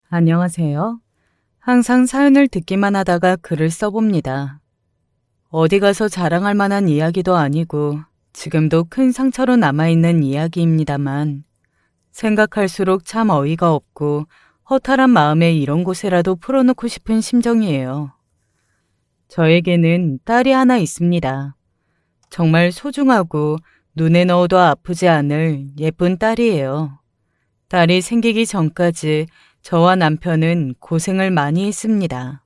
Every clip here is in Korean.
안녕하세요. 항상 사연을 듣기만 하다가 글을 써봅니다. 어디 가서 자랑할 만한 이야기도 아니고 지금도 큰 상처로 남아있는 이야기입니다만 생각할수록 참 어이가 없고 허탈한 마음에 이런 곳에라도 풀어놓고 싶은 심정이에요. 저에게는 딸이 하나 있습니다. 정말 소중하고 눈에 넣어도 아프지 않을 예쁜 딸이에요. 딸이 생기기 전까지 저와 남편은 고생을 많이 했습니다.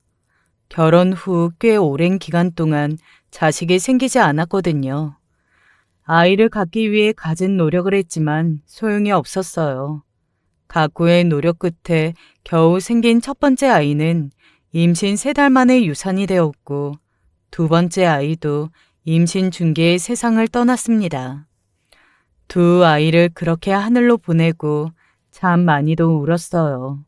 결혼 후 꽤 오랜 기간 동안 자식이 생기지 않았거든요. 아이를 갖기 위해 갖은 노력을 했지만 소용이 없었어요. 각고의 노력 끝에 겨우 생긴 첫 번째 아이는 임신 3달 만에 유산이 되었고 두 번째 아이도 임신 중기에 세상을 떠났습니다. 두 아이를 그렇게 하늘로 보내고 참 많이도 울었어요.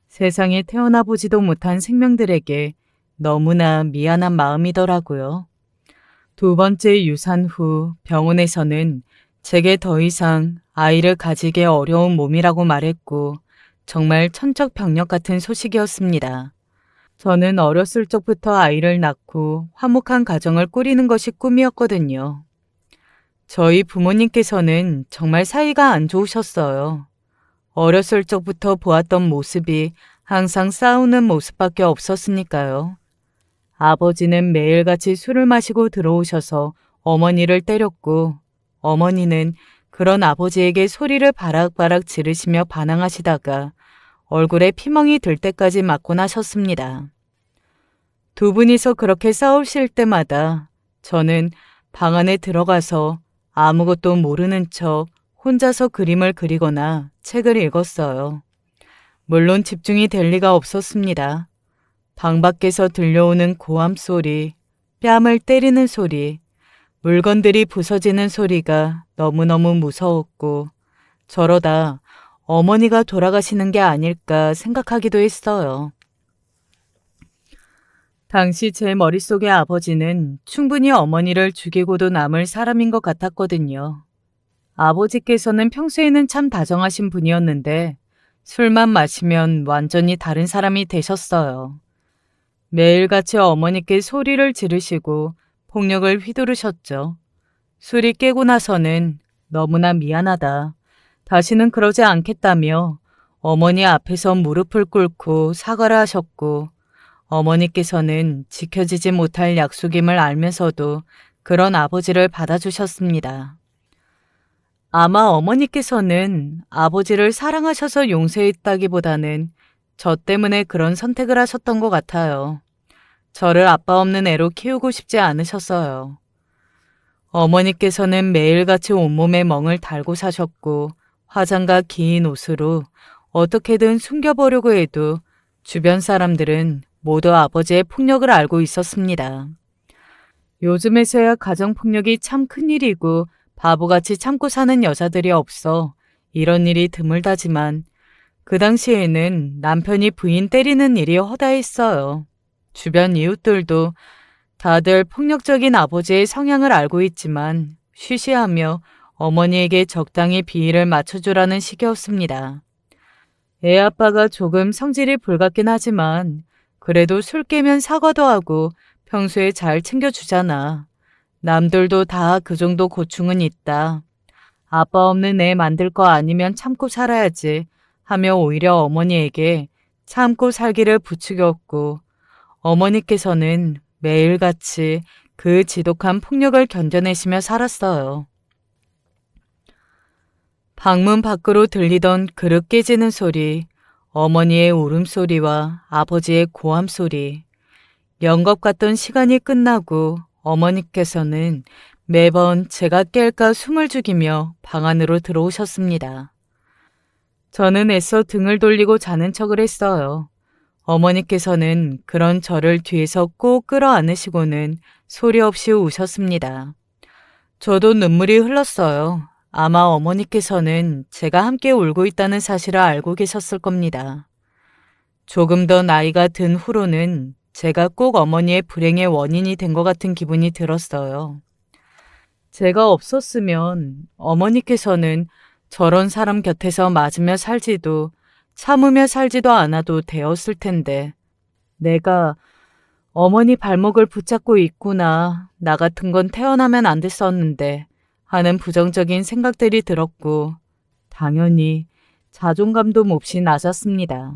세상에 태어나 보지도 못한 생명들에게 너무나 미안한 마음이더라고요. 두 번째 유산 후 병원에서는 제게 더 이상 아이를 가지기 어려운 몸이라고 말했고 정말 천적병력 같은 소식이었습니다. 저는 어렸을 적부터 아이를 낳고 화목한 가정을 꾸리는 것이 꿈이었거든요. 저희 부모님께서는 정말 사이가 안 좋으셨어요. 어렸을 적부터 보았던 모습이 항상 싸우는 모습밖에 없었으니까요. 아버지는 매일같이 술을 마시고 들어오셔서 어머니를 때렸고 어머니는 그런 아버지에게 소리를 바락바락 지르시며 반항하시다가 얼굴에 피멍이 들 때까지 맞고 나셨습니다. 두 분이서 그렇게 싸우실 때마다 저는 방 안에 들어가서 아무것도 모르는 척 혼자서 그림을 그리거나 책을 읽었어요. 물론 집중이 될 리가 없었습니다. 방 밖에서 들려오는 고함 소리, 뺨을 때리는 소리, 물건들이 부서지는 소리가 너무너무 무서웠고 저러다 어머니가 돌아가시는 게 아닐까 생각하기도 했어요. 당시 제 머릿속의 아버지는 충분히 어머니를 죽이고도 남을 사람인 것 같았거든요. 아버지께서는 평소에는 참 다정하신 분이었는데 술만 마시면 완전히 다른 사람이 되셨어요. 매일같이 어머니께 소리를 지르시고 폭력을 휘두르셨죠. 술이 깨고 나서는 너무나 미안하다. 다시는 그러지 않겠다며 어머니 앞에서 무릎을 꿇고 사과를 하셨고 어머니께서는 지켜지지 못할 약속임을 알면서도 그런 아버지를 받아주셨습니다. 아마 어머니께서는 아버지를 사랑하셔서 용서했다기보다는 저 때문에 그런 선택을 하셨던 것 같아요. 저를 아빠 없는 애로 키우고 싶지 않으셨어요. 어머니께서는 매일같이 온몸에 멍을 달고 사셨고 화장과 긴 옷으로 어떻게든 숨겨보려고 해도 주변 사람들은 모두 아버지의 폭력을 알고 있었습니다. 요즘에서야 가정폭력이 참 큰일이고 바보같이 참고 사는 여자들이 없어 이런 일이 드물다지만 그 당시에는 남편이 부인 때리는 일이 허다했어요. 주변 이웃들도 다들 폭력적인 아버지의 성향을 알고 있지만 쉬쉬하며 어머니에게 적당히 비위를 맞춰주라는 식이었습니다. 애 아빠가 조금 성질이 불같긴 하지만 그래도 술 깨면 사과도 하고 평소에 잘 챙겨주잖아. 남들도 다 그 정도 고충은 있다. 아빠 없는 애 만들 거 아니면 참고 살아야지 하며 오히려 어머니에게 참고 살기를 부추겼고 어머니께서는 매일같이 그 지독한 폭력을 견뎌내시며 살았어요. 방문 밖으로 들리던 그릇 깨지는 소리, 어머니의 울음소리와 아버지의 고함소리, 영겁 같던 시간이 끝나고 어머니께서는 매번 제가 깰까 숨을 죽이며 방 안으로 들어오셨습니다. 저는 애써 등을 돌리고 자는 척을 했어요. 어머니께서는 그런 저를 뒤에서 꼭 끌어안으시고는 소리 없이 우셨습니다. 저도 눈물이 흘렀어요. 아마 어머니께서는 제가 함께 울고 있다는 사실을 알고 계셨을 겁니다. 조금 더 나이가 든 후로는 제가 꼭 어머니의 불행의 원인이 된 것 같은 기분이 들었어요. 제가 없었으면 어머니께서는 저런 사람 곁에서 맞으며 살지도 참으며 살지도 않아도 되었을 텐데 내가 어머니 발목을 붙잡고 있구나. 나 같은 건 태어나면 안 됐었는데 하는 부정적인 생각들이 들었고 당연히 자존감도 몹시 낮았습니다.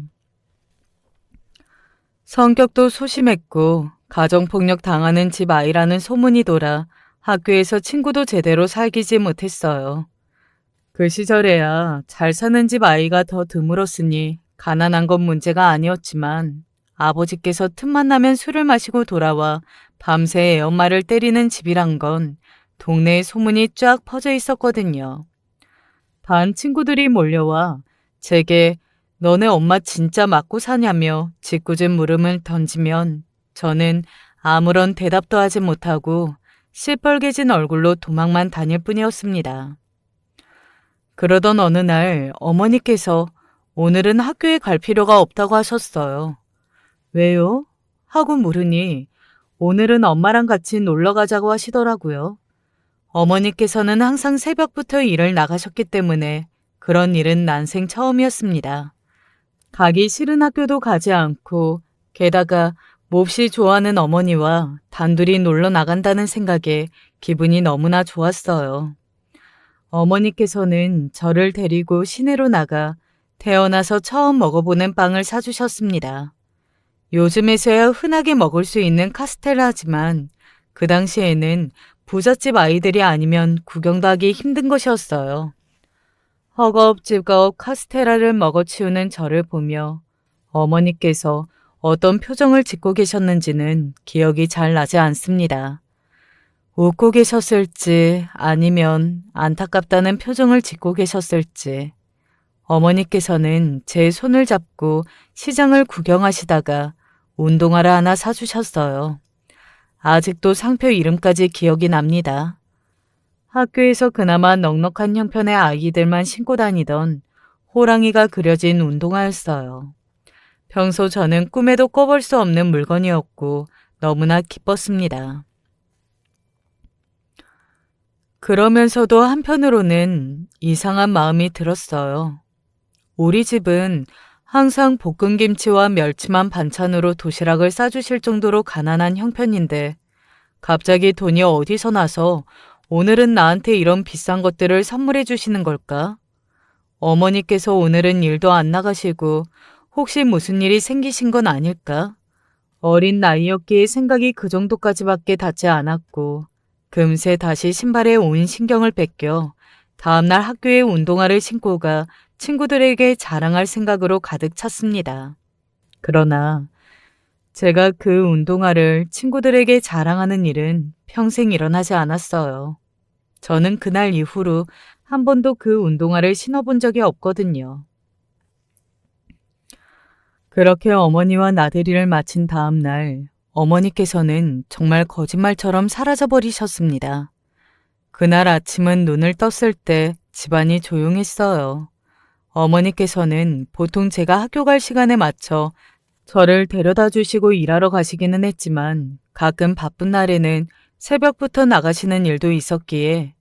성격도 소심했고 가정폭력 당하는 집 아이라는 소문이 돌아 학교에서 친구도 제대로 사귀지 못했어요. 그 시절에야 잘 사는 집 아이가 더 드물었으니 가난한 건 문제가 아니었지만 아버지께서 틈만 나면 술을 마시고 돌아와 밤새 애엄마를 때리는 집이란 건 동네에 소문이 쫙 퍼져 있었거든요. 반 친구들이 몰려와 제게 너네 엄마 진짜 맞고 사냐며 짓궂은 물음을 던지면 저는 아무런 대답도 하지 못하고 시뻘개진 얼굴로 도망만 다닐 뿐이었습니다. 그러던 어느 날 어머니께서 오늘은 학교에 갈 필요가 없다고 하셨어요. 왜요? 하고 물으니 오늘은 엄마랑 같이 놀러 가자고 하시더라고요. 어머니께서는 항상 새벽부터 일을 나가셨기 때문에 그런 일은 난생 처음이었습니다. 가기 싫은 학교도 가지 않고 게다가 몹시 좋아하는 어머니와 단둘이 놀러 나간다는 생각에 기분이 너무나 좋았어요. 어머니께서는 저를 데리고 시내로 나가 태어나서 처음 먹어보는 빵을 사주셨습니다. 요즘에서야 흔하게 먹을 수 있는 카스텔라지만 그 당시에는 부잣집 아이들이 아니면 구경도 하기 힘든 것이었어요. 허겁지겁 카스테라를 먹어치우는 저를 보며 어머니께서 어떤 표정을 짓고 계셨는지는 기억이 잘 나지 않습니다. 웃고 계셨을지 아니면 안타깝다는 표정을 짓고 계셨을지 어머니께서는 제 손을 잡고 시장을 구경하시다가 운동화를 하나 사주셨어요. 아직도 상표 이름까지 기억이 납니다. 학교에서 그나마 넉넉한 형편의 아이들만 신고 다니던 호랑이가 그려진 운동화였어요. 평소 저는 꿈에도 꿔볼 수 없는 물건이었고 너무나 기뻤습니다. 그러면서도 한편으로는 이상한 마음이 들었어요. 우리 집은 항상 볶음김치와 멸치만 반찬으로 도시락을 싸주실 정도로 가난한 형편인데 갑자기 돈이 어디서 나서 오늘은 나한테 이런 비싼 것들을 선물해 주시는 걸까? 어머니께서 오늘은 일도 안 나가시고 혹시 무슨 일이 생기신 건 아닐까? 어린 나이였기에 생각이 그 정도까지밖에 닿지 않았고 금세 다시 신발에 온 신경을 뺏겨 다음날 학교에 운동화를 신고 가 친구들에게 자랑할 생각으로 가득 찼습니다. 그러나 제가 그 운동화를 친구들에게 자랑하는 일은 평생 일어나지 않았어요. 저는 그날 이후로 한 번도 그 운동화를 신어본 적이 없거든요. 그렇게 어머니와 나들이를 마친 다음 날 어머니께서는 정말 거짓말처럼 사라져버리셨습니다. 그날 아침은 눈을 떴을 때 집안이 조용했어요. 어머니께서는 보통 제가 학교 갈 시간에 맞춰 저를 데려다 주시고 일하러 가시기는 했지만 가끔 바쁜 날에는 새벽부터 나가시는 일도 있었기에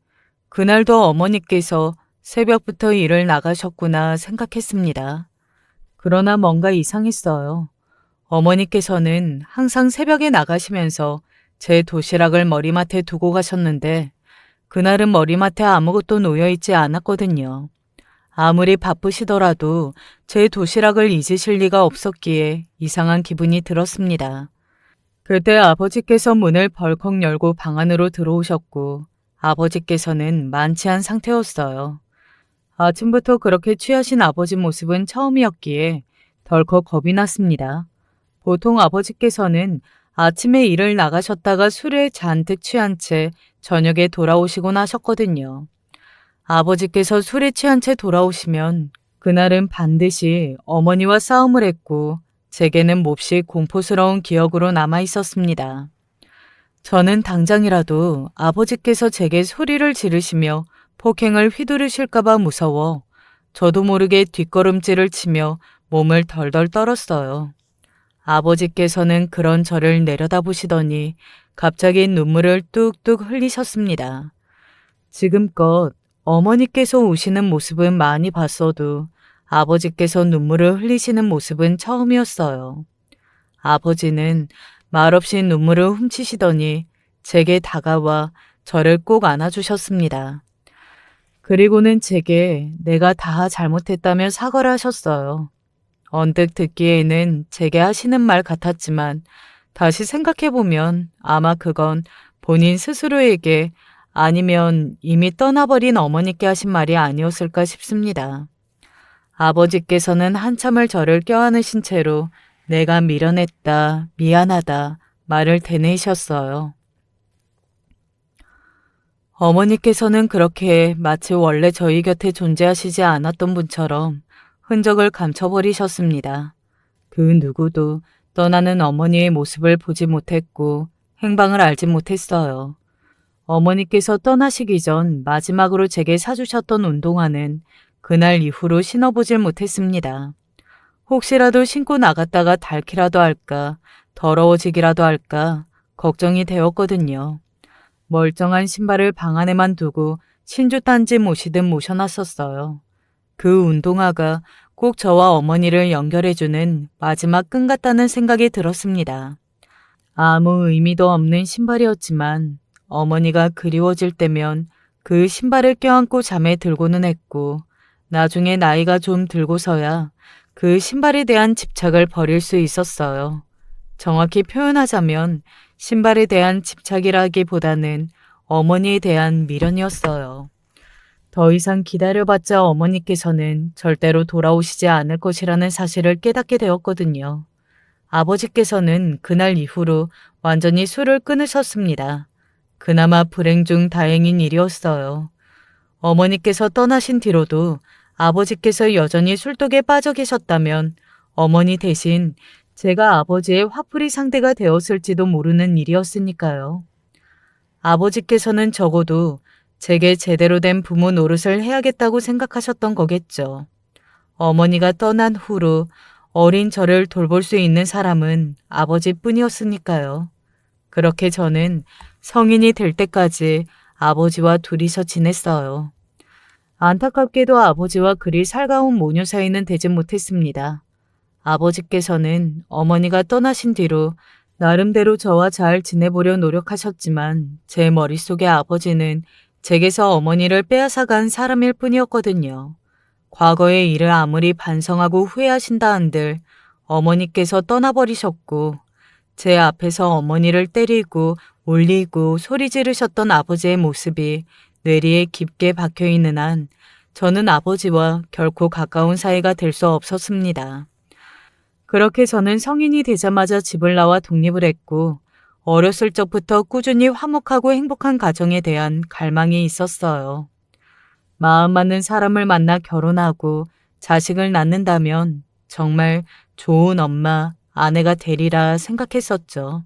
그날도 어머니께서 새벽부터 일을 나가셨구나 생각했습니다. 그러나 뭔가 이상했어요. 어머니께서는 항상 새벽에 나가시면서 제 도시락을 머리맡에 두고 가셨는데 그날은 머리맡에 아무것도 놓여있지 않았거든요. 아무리 바쁘시더라도 제 도시락을 잊으실 리가 없었기에 이상한 기분이 들었습니다. 그때 아버지께서 문을 벌컥 열고 방 안으로 들어오셨고 아버지께서는 만취한 상태였어요. 아침부터 그렇게 취하신 아버지 모습은 처음이었기에 덜컥 겁이 났습니다. 보통 아버지께서는 아침에 일을 나가셨다가 술에 잔뜩 취한 채 저녁에 돌아오시곤 하셨거든요. 아버지께서 술에 취한 채 돌아오시면 그날은 반드시 어머니와 싸움을 했고 제게는 몹시 공포스러운 기억으로 남아 있었습니다. 저는 당장이라도 아버지께서 제게 소리를 지르시며 폭행을 휘두르실까봐 무서워 저도 모르게 뒷걸음질을 치며 몸을 덜덜 떨었어요. 아버지께서는 그런 저를 내려다보시더니 갑자기 눈물을 뚝뚝 흘리셨습니다. 지금껏 어머니께서 우시는 모습은 많이 봤어도 아버지께서 눈물을 흘리시는 모습은 처음이었어요. 아버지는 말없이 눈물을 훔치시더니 제게 다가와 저를 꼭 안아주셨습니다. 그리고는 제게 내가 다 잘못했다며 사과를 하셨어요. 언뜻 듣기에는 제게 하시는 말 같았지만 다시 생각해보면 아마 그건 본인 스스로에게 아니면 이미 떠나버린 어머니께 하신 말이 아니었을까 싶습니다. 아버지께서는 한참을 저를 껴안으신 채로 내가 미련했다, 미안하다 말을 되뇌이셨어요. 어머니께서는 그렇게 마치 원래 저희 곁에 존재하시지 않았던 분처럼 흔적을 감춰버리셨습니다. 그 누구도 떠나는 어머니의 모습을 보지 못했고 행방을 알지 못했어요. 어머니께서 떠나시기 전 마지막으로 제게 사주셨던 운동화는 그날 이후로 신어보질 못했습니다. 혹시라도 신고 나갔다가 닳기라도 할까, 더러워지기라도 할까 걱정이 되었거든요. 멀쩡한 신발을 방 안에만 두고 신주단지 모시듯 모셔놨었어요. 그 운동화가 꼭 저와 어머니를 연결해주는 마지막 끈 같다는 생각이 들었습니다. 아무 의미도 없는 신발이었지만 어머니가 그리워질 때면 그 신발을 껴안고 잠에 들고는 했고 나중에 나이가 좀 들고서야 그 신발에 대한 집착을 버릴 수 있었어요. 정확히 표현하자면 신발에 대한 집착이라기보다는 어머니에 대한 미련이었어요. 더 이상 기다려봤자 어머니께서는 절대로 돌아오시지 않을 것이라는 사실을 깨닫게 되었거든요. 아버지께서는 그날 이후로 완전히 술을 끊으셨습니다. 그나마 불행 중 다행인 일이었어요. 어머니께서 떠나신 뒤로도 아버지께서 여전히 술독에 빠져 계셨다면 어머니 대신 제가 아버지의 화풀이 상대가 되었을지도 모르는 일이었으니까요. 아버지께서는 적어도 제게 제대로 된 부모 노릇을 해야겠다고 생각하셨던 거겠죠. 어머니가 떠난 후로 어린 저를 돌볼 수 있는 사람은 아버지뿐이었으니까요. 그렇게 저는 성인이 될 때까지 아버지와 둘이서 지냈어요. 안타깝게도 아버지와 그리 살가운 모녀 사이는 되지 못했습니다. 아버지께서는 어머니가 떠나신 뒤로 나름대로 저와 잘 지내보려 노력하셨지만 제 머릿속에 아버지는 제게서 어머니를 빼앗아간 사람일 뿐이었거든요. 과거의 일을 아무리 반성하고 후회하신다 한들 어머니께서 떠나버리셨고 제 앞에서 어머니를 때리고 울리고 소리 지르셨던 아버지의 모습이 뇌리에 깊게 박혀있는 한 저는 아버지와 결코 가까운 사이가 될 수 없었습니다. 그렇게 저는 성인이 되자마자 집을 나와 독립을 했고 어렸을 적부터 꾸준히 화목하고 행복한 가정에 대한 갈망이 있었어요. 마음 맞는 사람을 만나 결혼하고 자식을 낳는다면 정말 좋은 엄마, 아내가 되리라 생각했었죠.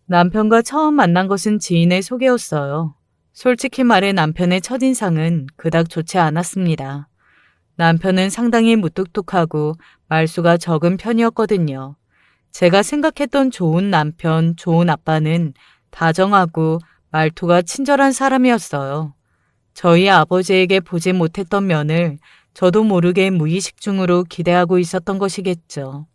남편과 처음 만난 것은 지인의 소개였어요. 솔직히 말해 남편의 첫인상은 그닥 좋지 않았습니다. 남편은 상당히 무뚝뚝하고 말수가 적은 편이었거든요. 제가 생각했던 좋은 남편, 좋은 아빠는 다정하고 말투가 친절한 사람이었어요. 저희 아버지에게 보지 못했던 면을 저도 모르게 무의식 중으로 기대하고 있었던 것이겠죠.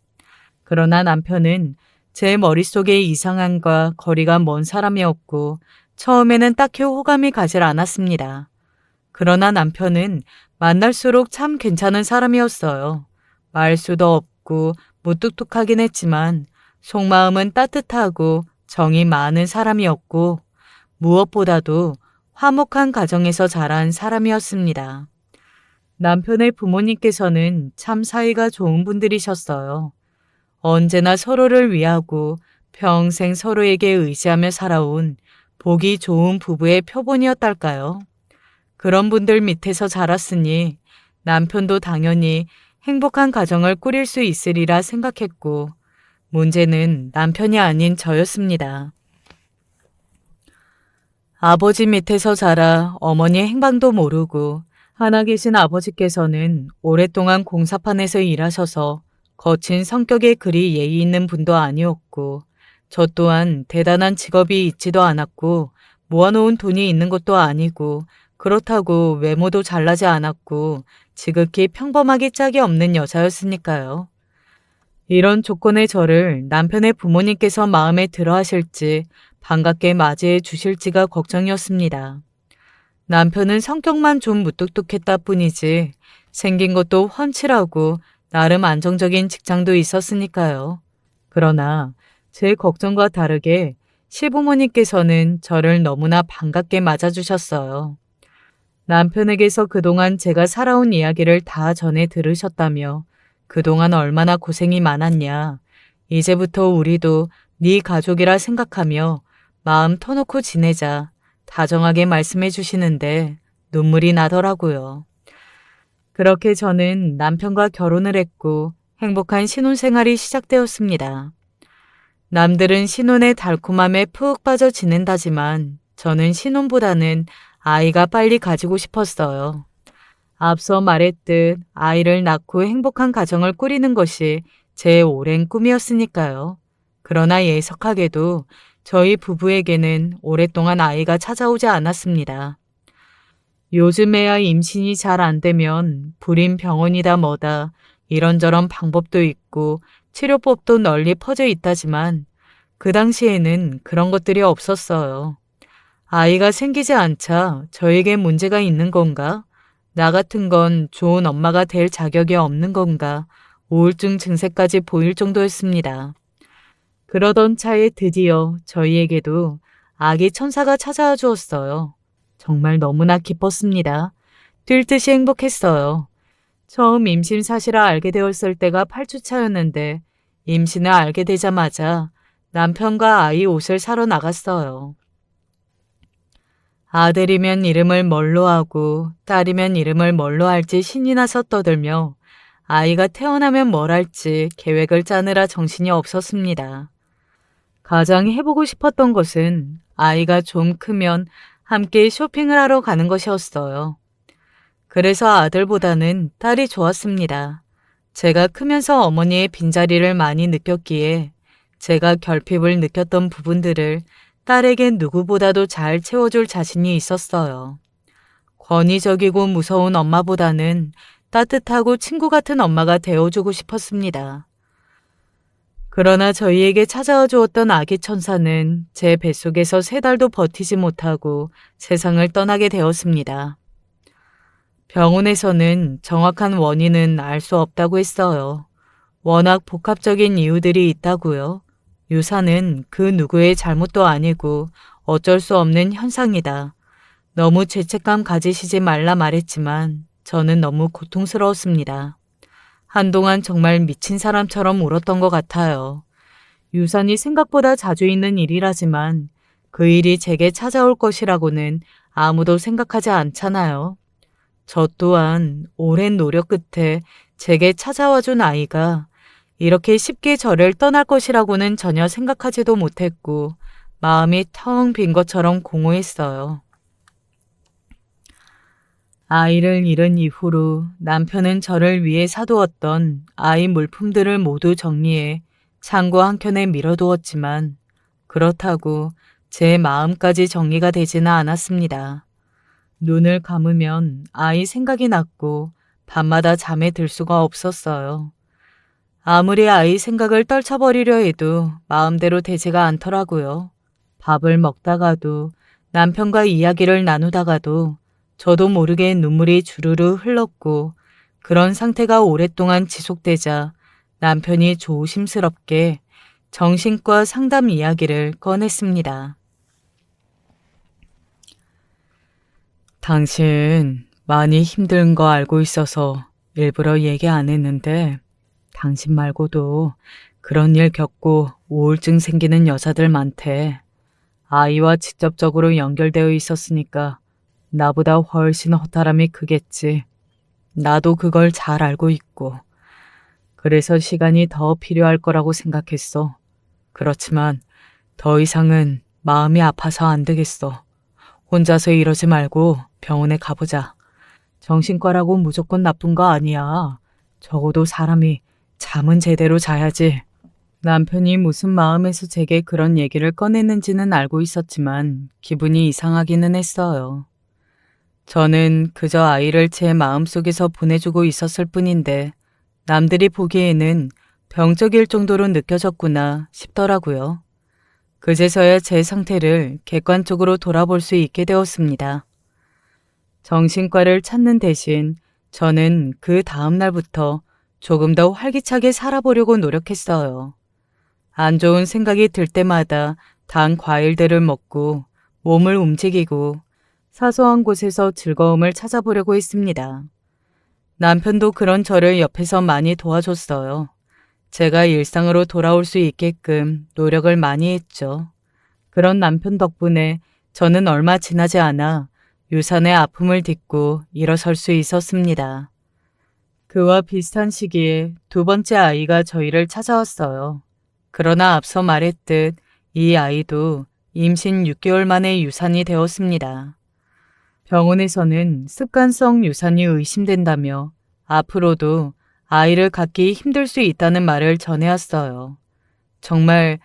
그러나 남편은 제 머릿속의 이상함과 거리가 먼 사람이었고 처음에는 딱히 호감이 가질 않았습니다. 그러나 남편은 만날수록 참 괜찮은 사람이었어요. 말수도 없고 무뚝뚝하긴 했지만 속마음은 따뜻하고 정이 많은 사람이었고 무엇보다도 화목한 가정에서 자란 사람이었습니다. 남편의 부모님께서는 참 사이가 좋은 분들이셨어요. 언제나 서로를 위하고 평생 서로에게 의지하며 살아온 보기 좋은 부부의 표본이었달까요? 그런 분들 밑에서 자랐으니 남편도 당연히 행복한 가정을 꾸릴 수 있으리라 생각했고 문제는 남편이 아닌 저였습니다. 아버지 밑에서 자라 어머니의 행방도 모르고 하나 계신 아버지께서는 오랫동안 공사판에서 일하셔서 거친 성격에 그리 예의 있는 분도 아니었고 저 또한 대단한 직업이 있지도 않았고 모아놓은 돈이 있는 것도 아니고 그렇다고 외모도 잘나지 않았고 지극히 평범하기 짝이 없는 여자였으니까요. 이런 조건의 저를 남편의 부모님께서 마음에 들어 하실지 반갑게 맞이해 주실지가 걱정이었습니다. 남편은 성격만 좀 무뚝뚝했다 뿐이지 생긴 것도 훤칠하고 나름 안정적인 직장도 있었으니까요. 그러나 제 걱정과 다르게 시부모님께서는 저를 너무나 반갑게 맞아주셨어요. 남편에게서 그동안 제가 살아온 이야기를 다 전해 들으셨다며 그동안 얼마나 고생이 많았냐. 이제부터 우리도 네 가족이라 생각하며 마음 터놓고 지내자. 다정하게 말씀해 주시는데 눈물이 나더라고요. 그렇게 저는 남편과 결혼을 했고 행복한 신혼생활이 시작되었습니다. 남들은 신혼의 달콤함에 푹 빠져 지낸다지만 저는 신혼보다는 아이가 빨리 가지고 싶었어요. 앞서 말했듯 아이를 낳고 행복한 가정을 꾸리는 것이 제 오랜 꿈이었으니까요. 그러나 예석하게도 저희 부부에게는 오랫동안 아이가 찾아오지 않았습니다. 요즘에야 임신이 잘 안 되면 불임 병원이다 뭐다 이런저런 방법도 있고 치료법도 널리 퍼져 있다지만 그 당시에는 그런 것들이 없었어요. 아이가 생기지 않자 저에게 문제가 있는 건가? 나 같은 건 좋은 엄마가 될 자격이 없는 건가? 우울증 증세까지 보일 정도였습니다. 그러던 차에 드디어 저희에게도 아기 천사가 찾아와 주었어요. 정말 너무나 기뻤습니다. 뛸 듯이 행복했어요. 처음 임신 사실을 알게 되었을 때가 8주 차였는데 임신을 알게 되자마자 남편과 아이 옷을 사러 나갔어요. 아들이면 이름을 뭘로 하고 딸이면 이름을 뭘로 할지 신이 나서 떠들며 아이가 태어나면 뭘 할지 계획을 짜느라 정신이 없었습니다. 가장 해보고 싶었던 것은 아이가 좀 크면 함께 쇼핑을 하러 가는 것이었어요. 그래서 아들보다는 딸이 좋았습니다. 제가 크면서 어머니의 빈자리를 많이 느꼈기에 제가 결핍을 느꼈던 부분들을 딸에겐 누구보다도 잘 채워줄 자신이 있었어요. 권위적이고 무서운 엄마보다는 따뜻하고 친구 같은 엄마가 되어주고 싶었습니다. 그러나 저희에게 찾아와 주었던 아기 천사는 제 뱃속에서 3달도 버티지 못하고 세상을 떠나게 되었습니다. 병원에서는 정확한 원인은 알 수 없다고 했어요. 워낙 복합적인 이유들이 있다고요. 유산은 그 누구의 잘못도 아니고 어쩔 수 없는 현상이다. 너무 죄책감 가지시지 말라 말했지만 저는 너무 고통스러웠습니다. 한동안 정말 미친 사람처럼 울었던 것 같아요. 유산이 생각보다 자주 있는 일이라지만 그 일이 제게 찾아올 것이라고는 아무도 생각하지 않잖아요. 저 또한 오랜 노력 끝에 제게 찾아와준 아이가 이렇게 쉽게 저를 떠날 것이라고는 전혀 생각하지도 못했고 마음이 텅 빈 것처럼 공허했어요. 아이를 잃은 이후로 남편은 저를 위해 사두었던 아이 물품들을 모두 정리해 창고 한켠에 밀어두었지만 그렇다고 제 마음까지 정리가 되지는 않았습니다. 눈을 감으면 아이 생각이 났고 밤마다 잠에 들 수가 없었어요. 아무리 아이 생각을 떨쳐버리려 해도 마음대로 되지가 않더라고요. 밥을 먹다가도 남편과 이야기를 나누다가도 저도 모르게 눈물이 주르르 흘렀고 그런 상태가 오랫동안 지속되자 남편이 조심스럽게 정신과 상담 이야기를 꺼냈습니다. 당신 많이 힘든 거 알고 있어서 일부러 얘기 안 했는데 당신 말고도 그런 일 겪고 우울증 생기는 여자들 많대. 아이와 직접적으로 연결되어 있었으니까 나보다 훨씬 허탈함이 크겠지. 나도 그걸 잘 알고 있고. 그래서 시간이 더 필요할 거라고 생각했어. 그렇지만 더 이상은 마음이 아파서 안 되겠어. 혼자서 이러지 말고 병원에 가보자. 정신과라고 무조건 나쁜 거 아니야. 적어도 사람이 잠은 제대로 자야지. 남편이 무슨 마음에서 제게 그런 얘기를 꺼냈는지는 알고 있었지만 기분이 이상하기는 했어요. 저는 그저 아이를 제 마음속에서 보내주고 있었을 뿐인데 남들이 보기에는 병적일 정도로 느껴졌구나 싶더라고요. 그제서야 제 상태를 객관적으로 돌아볼 수 있게 되었습니다. 정신과를 찾는 대신 저는 그 다음 날부터 조금 더 활기차게 살아보려고 노력했어요. 안 좋은 생각이 들 때마다 단 과일들을 먹고 몸을 움직이고 사소한 곳에서 즐거움을 찾아보려고 했습니다. 남편도 그런 저를 옆에서 많이 도와줬어요. 제가 일상으로 돌아올 수 있게끔 노력을 많이 했죠. 그런 남편 덕분에 저는 얼마 지나지 않아 유산의 아픔을 딛고 일어설 수 있었습니다. 그와 비슷한 시기에 두 번째 아이가 저희를 찾아왔어요. 그러나 앞서 말했듯 이 아이도 임신 6개월 만에 유산이 되었습니다. 병원에서는 습관성 유산이 의심된다며 앞으로도 아이를 갖기 힘들 수 있다는 말을 전해왔어요. 정말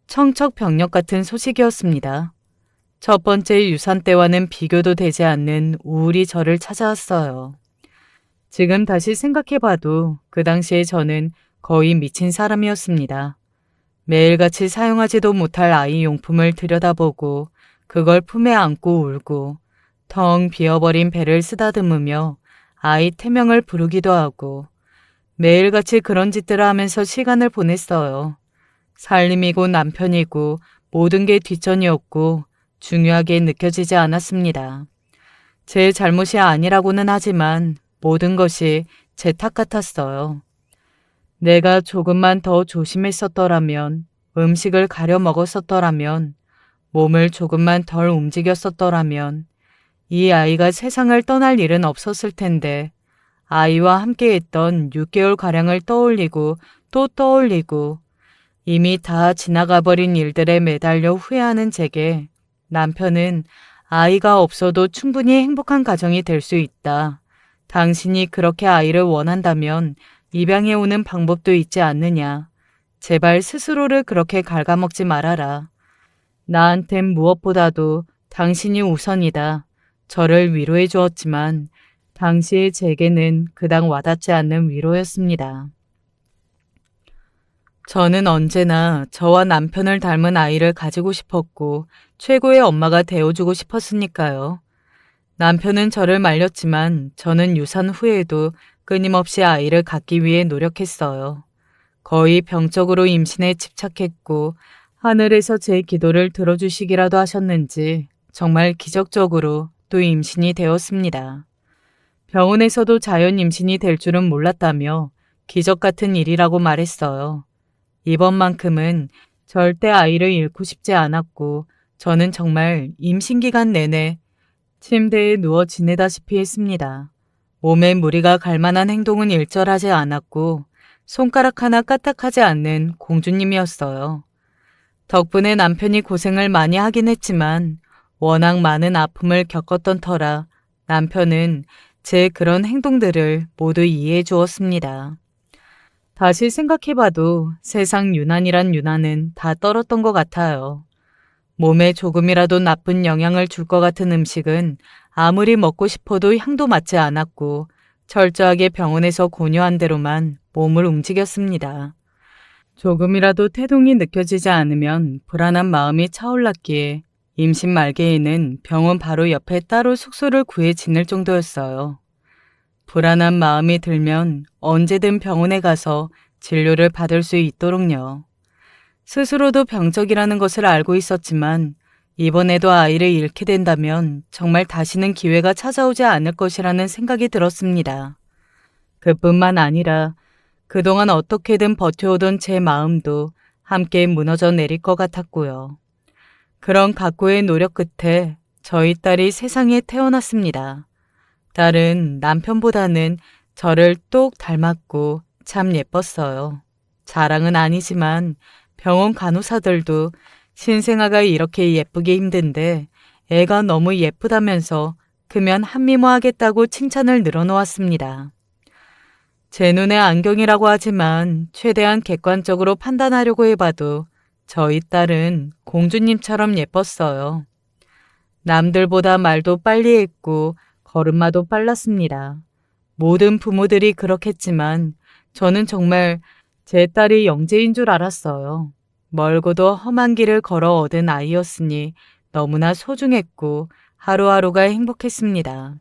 청척병력 같은 소식이었습니다. 첫 번째 유산 때와는 비교도 되지 않는 우울이 저를 찾아왔어요. 지금 다시 생각해봐도 그 당시에 저는 거의 미친 사람이었습니다. 매일같이 사용하지도 못할 아이 용품을 들여다보고 그걸 품에 안고 울고 텅 비어버린 배를 쓰다듬으며 아이 태명을 부르기도 하고 매일같이 그런 짓들을 하면서 시간을 보냈어요. 살림이고 남편이고 모든 게 뒷전이었고 중요하게 느껴지지 않았습니다. 제 잘못이 아니라고는 하지만 모든 것이 제 탓 같았어요. 내가 조금만 더 조심했었더라면, 음식을 가려 먹었었더라면, 몸을 조금만 덜 움직였었더라면, 이 아이가 세상을 떠날 일은 없었을 텐데, 아이와 함께했던 6개월가량을 떠올리고 또 떠올리고, 이미 다 지나가 버린 일들에 매달려 후회하는 제게 남편은 아이가 없어도 충분히 행복한 가정이 될 수 있다. 당신이 그렇게 아이를 원한다면 입양해 오는 방법도 있지 않느냐. 제발 스스로를 그렇게 갉아먹지 말아라. 나한텐 무엇보다도 당신이 우선이다. 저를 위로해 주었지만 당시의 제게는 그닥 와닿지 않는 위로였습니다. 저는 언제나 저와 남편을 닮은 아이를 가지고 싶었고 최고의 엄마가 되어주고 싶었으니까요. 남편은 저를 말렸지만 저는 유산 후에도 끊임없이 아이를 갖기 위해 노력했어요. 거의 병적으로 임신에 집착했고 하늘에서 제 기도를 들어주시기라도 하셨는지 정말 기적적으로 또 임신이 되었습니다. 병원에서도 자연 임신이 될 줄은 몰랐다며 기적 같은 일이라고 말했어요. 이번만큼은 절대 아이를 잃고 싶지 않았고 저는 정말 임신 기간 내내 침대에 누워 지내다시피 했습니다. 몸에 무리가 갈 만한 행동은 일절하지 않았고 손가락 하나 까딱하지 않는 공주님이었어요. 덕분에 남편이 고생을 많이 하긴 했지만 워낙 많은 아픔을 겪었던 터라 남편은 제 그런 행동들을 모두 이해해 주었습니다. 다시 생각해봐도 세상 유난이란 유난은 다 떨었던 것 같아요. 몸에 조금이라도 나쁜 영향을 줄 것 같은 음식은 아무리 먹고 싶어도 향도 맡지 않았고 철저하게 병원에서 권유한 대로만 몸을 움직였습니다. 조금이라도 태동이 느껴지지 않으면 불안한 마음이 차올랐기에 임신 말기에는 병원 바로 옆에 따로 숙소를 구해 지낼 정도였어요. 불안한 마음이 들면 언제든 병원에 가서 진료를 받을 수 있도록요. 스스로도 병적이라는 것을 알고 있었지만 이번에도 아이를 잃게 된다면 정말 다시는 기회가 찾아오지 않을 것이라는 생각이 들었습니다. 그뿐만 아니라 그동안 어떻게든 버텨오던 제 마음도 함께 무너져 내릴 것 같았고요. 그런 각고의 노력 끝에 저희 딸이 세상에 태어났습니다. 딸은 남편보다는 저를 똑 닮았고 참 예뻤어요. 자랑은 아니지만 병원 간호사들도 신생아가 이렇게 예쁘기 힘든데 애가 너무 예쁘다면서 크면 한미모하겠다고 칭찬을 늘어놓았습니다. 제 눈에 안경이라고 하지만 최대한 객관적으로 판단하려고 해봐도 저희 딸은 공주님처럼 예뻤어요. 남들보다 말도 빨리 했고 걸음마도 빨랐습니다. 모든 부모들이 그렇겠지만 저는 정말 제 딸이 영재인 줄 알았어요. 멀고도 험한 길을 걸어 얻은 아이였으니 너무나 소중했고 하루하루가 행복했습니다.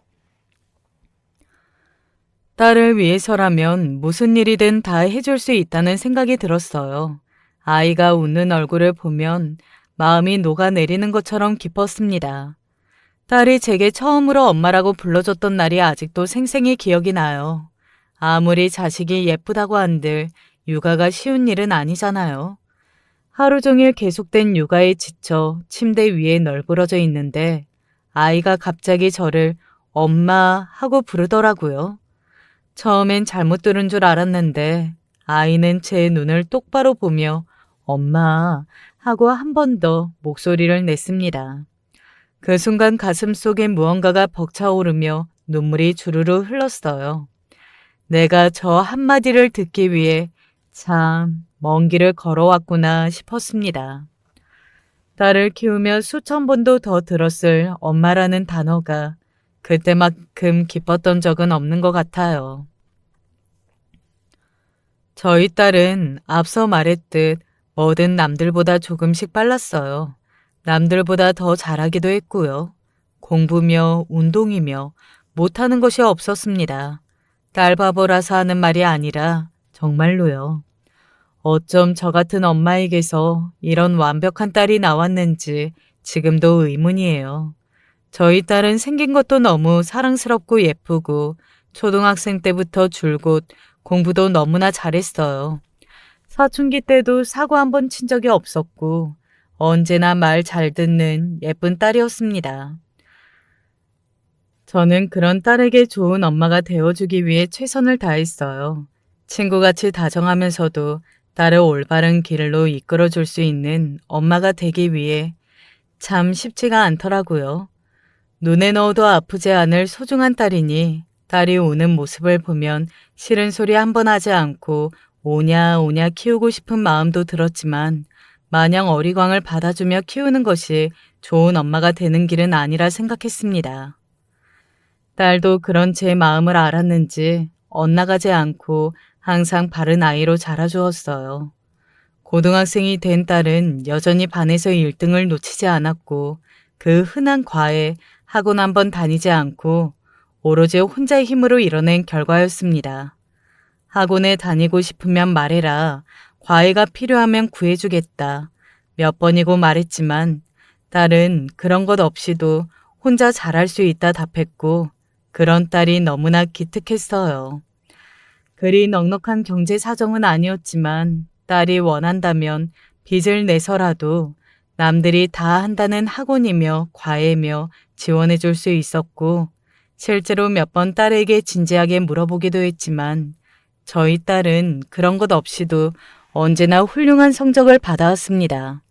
딸을 위해서라면 무슨 일이든 다 해줄 수 있다는 생각이 들었어요. 아이가 웃는 얼굴을 보면 마음이 녹아내리는 것처럼 기뻤습니다. 딸이 제게 처음으로 엄마라고 불러줬던 날이 아직도 생생히 기억이 나요. 아무리 자식이 예쁘다고 한들 육아가 쉬운 일은 아니잖아요. 하루 종일 계속된 육아에 지쳐 침대 위에 널브러져 있는데 아이가 갑자기 저를 엄마 하고 부르더라고요. 처음엔 잘못 들은 줄 알았는데 아이는 제 눈을 똑바로 보며 엄마 하고 한 번 더 목소리를 냈습니다. 그 순간 가슴 속에 무언가가 벅차오르며 눈물이 주르르 흘렀어요. 내가 저 한마디를 듣기 위해 참 먼 길을 걸어왔구나 싶었습니다. 딸을 키우며 수천 번도 더 들었을 엄마라는 단어가 그때만큼 기뻤던 적은 없는 것 같아요. 저희 딸은 앞서 말했듯 뭐든 남들보다 조금씩 빨랐어요. 남들보다 더 잘하기도 했고요. 공부며 운동이며 못하는 것이 없었습니다. 딸 바보라서 하는 말이 아니라 정말로요. 어쩜 저 같은 엄마에게서 이런 완벽한 딸이 나왔는지 지금도 의문이에요. 저희 딸은 생긴 것도 너무 사랑스럽고 예쁘고 초등학생 때부터 줄곧 공부도 너무나 잘했어요. 사춘기 때도 사고 한 번 친 적이 없었고 언제나 말 잘 듣는 예쁜 딸이었습니다. 저는 그런 딸에게 좋은 엄마가 되어주기 위해 최선을 다했어요. 친구같이 다정하면서도 딸을 올바른 길로 이끌어줄 수 있는 엄마가 되기 위해 참 쉽지가 않더라고요. 눈에 넣어도 아프지 않을 소중한 딸이니 딸이 우는 모습을 보면 싫은 소리 한 번 하지 않고 오냐 오냐 키우고 싶은 마음도 들었지만 마냥 어리광을 받아주며 키우는 것이 좋은 엄마가 되는 길은 아니라 생각했습니다. 딸도 그런 제 마음을 알았는지 엇나가지 않고 항상 바른 아이로 자라주었어요. 고등학생이 된 딸은 여전히 반에서 1등을 놓치지 않았고 그 흔한 과외 학원 한 번 다니지 않고 오로지 혼자의 힘으로 이뤄낸 결과였습니다. 학원에 다니고 싶으면 말해라. 과외가 필요하면 구해주겠다. 몇 번이고 말했지만 딸은 그런 것 없이도 혼자 잘할 수 있다 답했고 그런 딸이 너무나 기특했어요. 그리 넉넉한 경제 사정은 아니었지만 딸이 원한다면 빚을 내서라도 남들이 다 한다는 학원이며 과외며 지원해 줄 수 있었고 실제로 몇 번 딸에게 진지하게 물어보기도 했지만 저희 딸은 그런 것 없이도 언제나 훌륭한 성적을 받아왔습니다.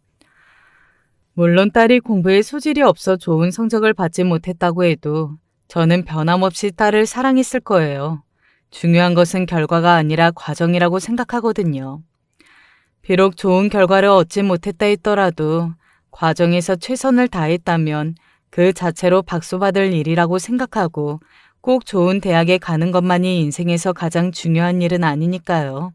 물론 딸이 공부에 소질이 없어 좋은 성적을 받지 못했다고 해도 저는 변함없이 딸을 사랑했을 거예요. 중요한 것은 결과가 아니라 과정이라고 생각하거든요. 비록 좋은 결과를 얻지 못했다 했더라도 과정에서 최선을 다했다면 그 자체로 박수받을 일이라고 생각하고 꼭 좋은 대학에 가는 것만이 인생에서 가장 중요한 일은 아니니까요.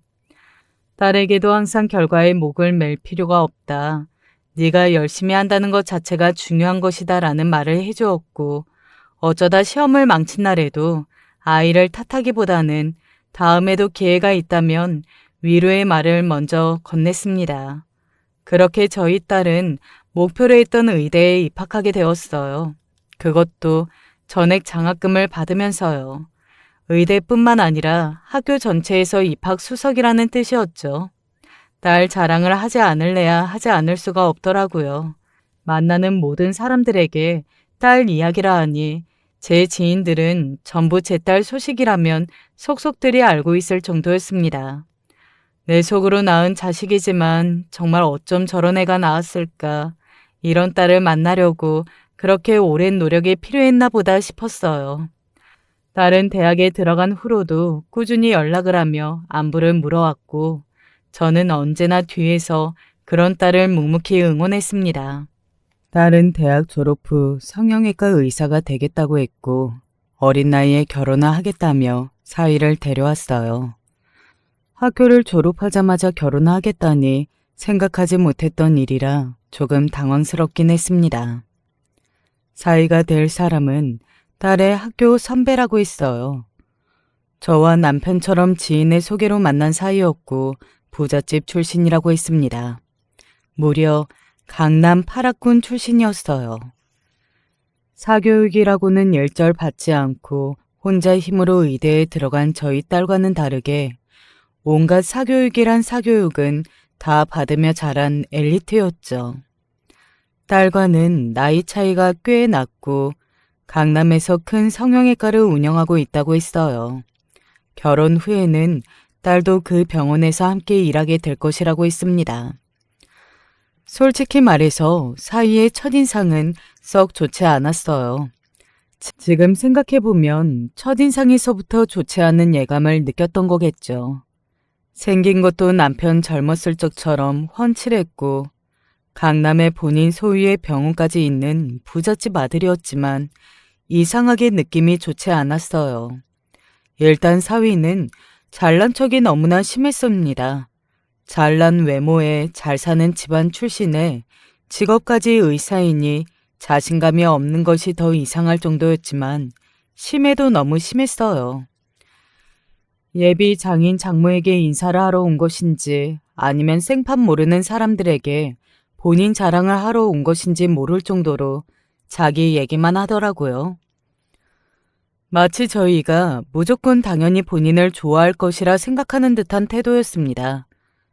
딸에게도 항상 결과에 목을 맬 필요가 없다. 네가 열심히 한다는 것 자체가 중요한 것이다 라는 말을 해주었고 어쩌다 시험을 망친 날에도 아이를 탓하기보다는 다음에도 기회가 있다면 위로의 말을 먼저 건넸습니다. 그렇게 저희 딸은 목표로 했던 의대에 입학하게 되었어요. 그것도 전액 장학금을 받으면서요. 의대뿐만 아니라 학교 전체에서 입학 수석이라는 뜻이었죠. 딸 자랑을 하지 않을래야 하지 않을 수가 없더라고요. 만나는 모든 사람들에게 딸 이야기라 하니 제 지인들은 전부 제 딸 소식이라면 속속들이 알고 있을 정도였습니다. 내 속으로 낳은 자식이지만 정말 어쩜 저런 애가 나왔을까. 이런 딸을 만나려고 그렇게 오랜 노력이 필요했나 보다 싶었어요. 딸은 대학에 들어간 후로도 꾸준히 연락을 하며 안부를 물어왔고 저는 언제나 뒤에서 그런 딸을 묵묵히 응원했습니다. 딸은 대학 졸업 후 성형외과 의사가 되겠다고 했고 어린 나이에 결혼을 하겠다며 사위를 데려왔어요. 학교를 졸업하자마자 결혼을 하겠다니 생각하지 못했던 일이라 조금 당황스럽긴 했습니다. 사위가 될 사람은 딸의 학교 선배라고 했어요. 저와 남편처럼 지인의 소개로 만난 사이였고 부잣집 출신이라고 했습니다. 무려 강남 8학군 출신이었어요. 사교육이라고는 일절 받지 않고 혼자 힘으로 의대에 들어간 저희 딸과는 다르게 온갖 사교육이란 사교육은 다 받으며 자란 엘리트였죠. 딸과는 나이 차이가 꽤 났고 강남에서 큰 성형외과를 운영하고 있다고 했어요. 결혼 후에는 딸도 그 병원에서 함께 일하게 될 것이라고 했습니다. 솔직히 말해서 사위의 첫인상은 썩 좋지 않았어요. 지금 생각해보면 첫인상에서부터 좋지 않은 예감을 느꼈던 거겠죠. 생긴 것도 남편 젊었을 적처럼 훤칠했고 강남에 본인 소유의 병원까지 있는 부잣집 아들이었지만 이상하게 느낌이 좋지 않았어요. 일단 사위는 잘난 척이 너무나 심했습니다. 잘난 외모에 잘 사는 집안 출신에 직업까지 의사이니 자신감이 없는 것이 더 이상할 정도였지만 심해도 너무 심했어요. 예비 장인 장모에게 인사를 하러 온 것인지 아니면 생판 모르는 사람들에게 본인 자랑을 하러 온 것인지 모를 정도로 자기 얘기만 하더라고요. 마치 저희가 무조건 당연히 본인을 좋아할 것이라 생각하는 듯한 태도였습니다.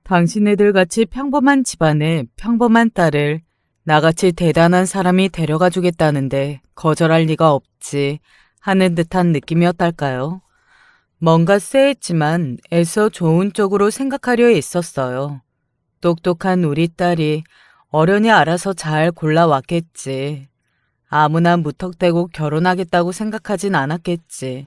당신네들 같이 평범한 집안에 평범한 딸을 나같이 대단한 사람이 데려가 주겠다는데 거절할 리가 없지 하는 듯한 느낌이었달까요? 뭔가 쎄했지만 애써 좋은 쪽으로 생각하려 애썼어요. 똑똑한 우리 딸이 어련히 알아서 잘 골라왔겠지. 아무나 무턱대고 결혼하겠다고 생각하진 않았겠지.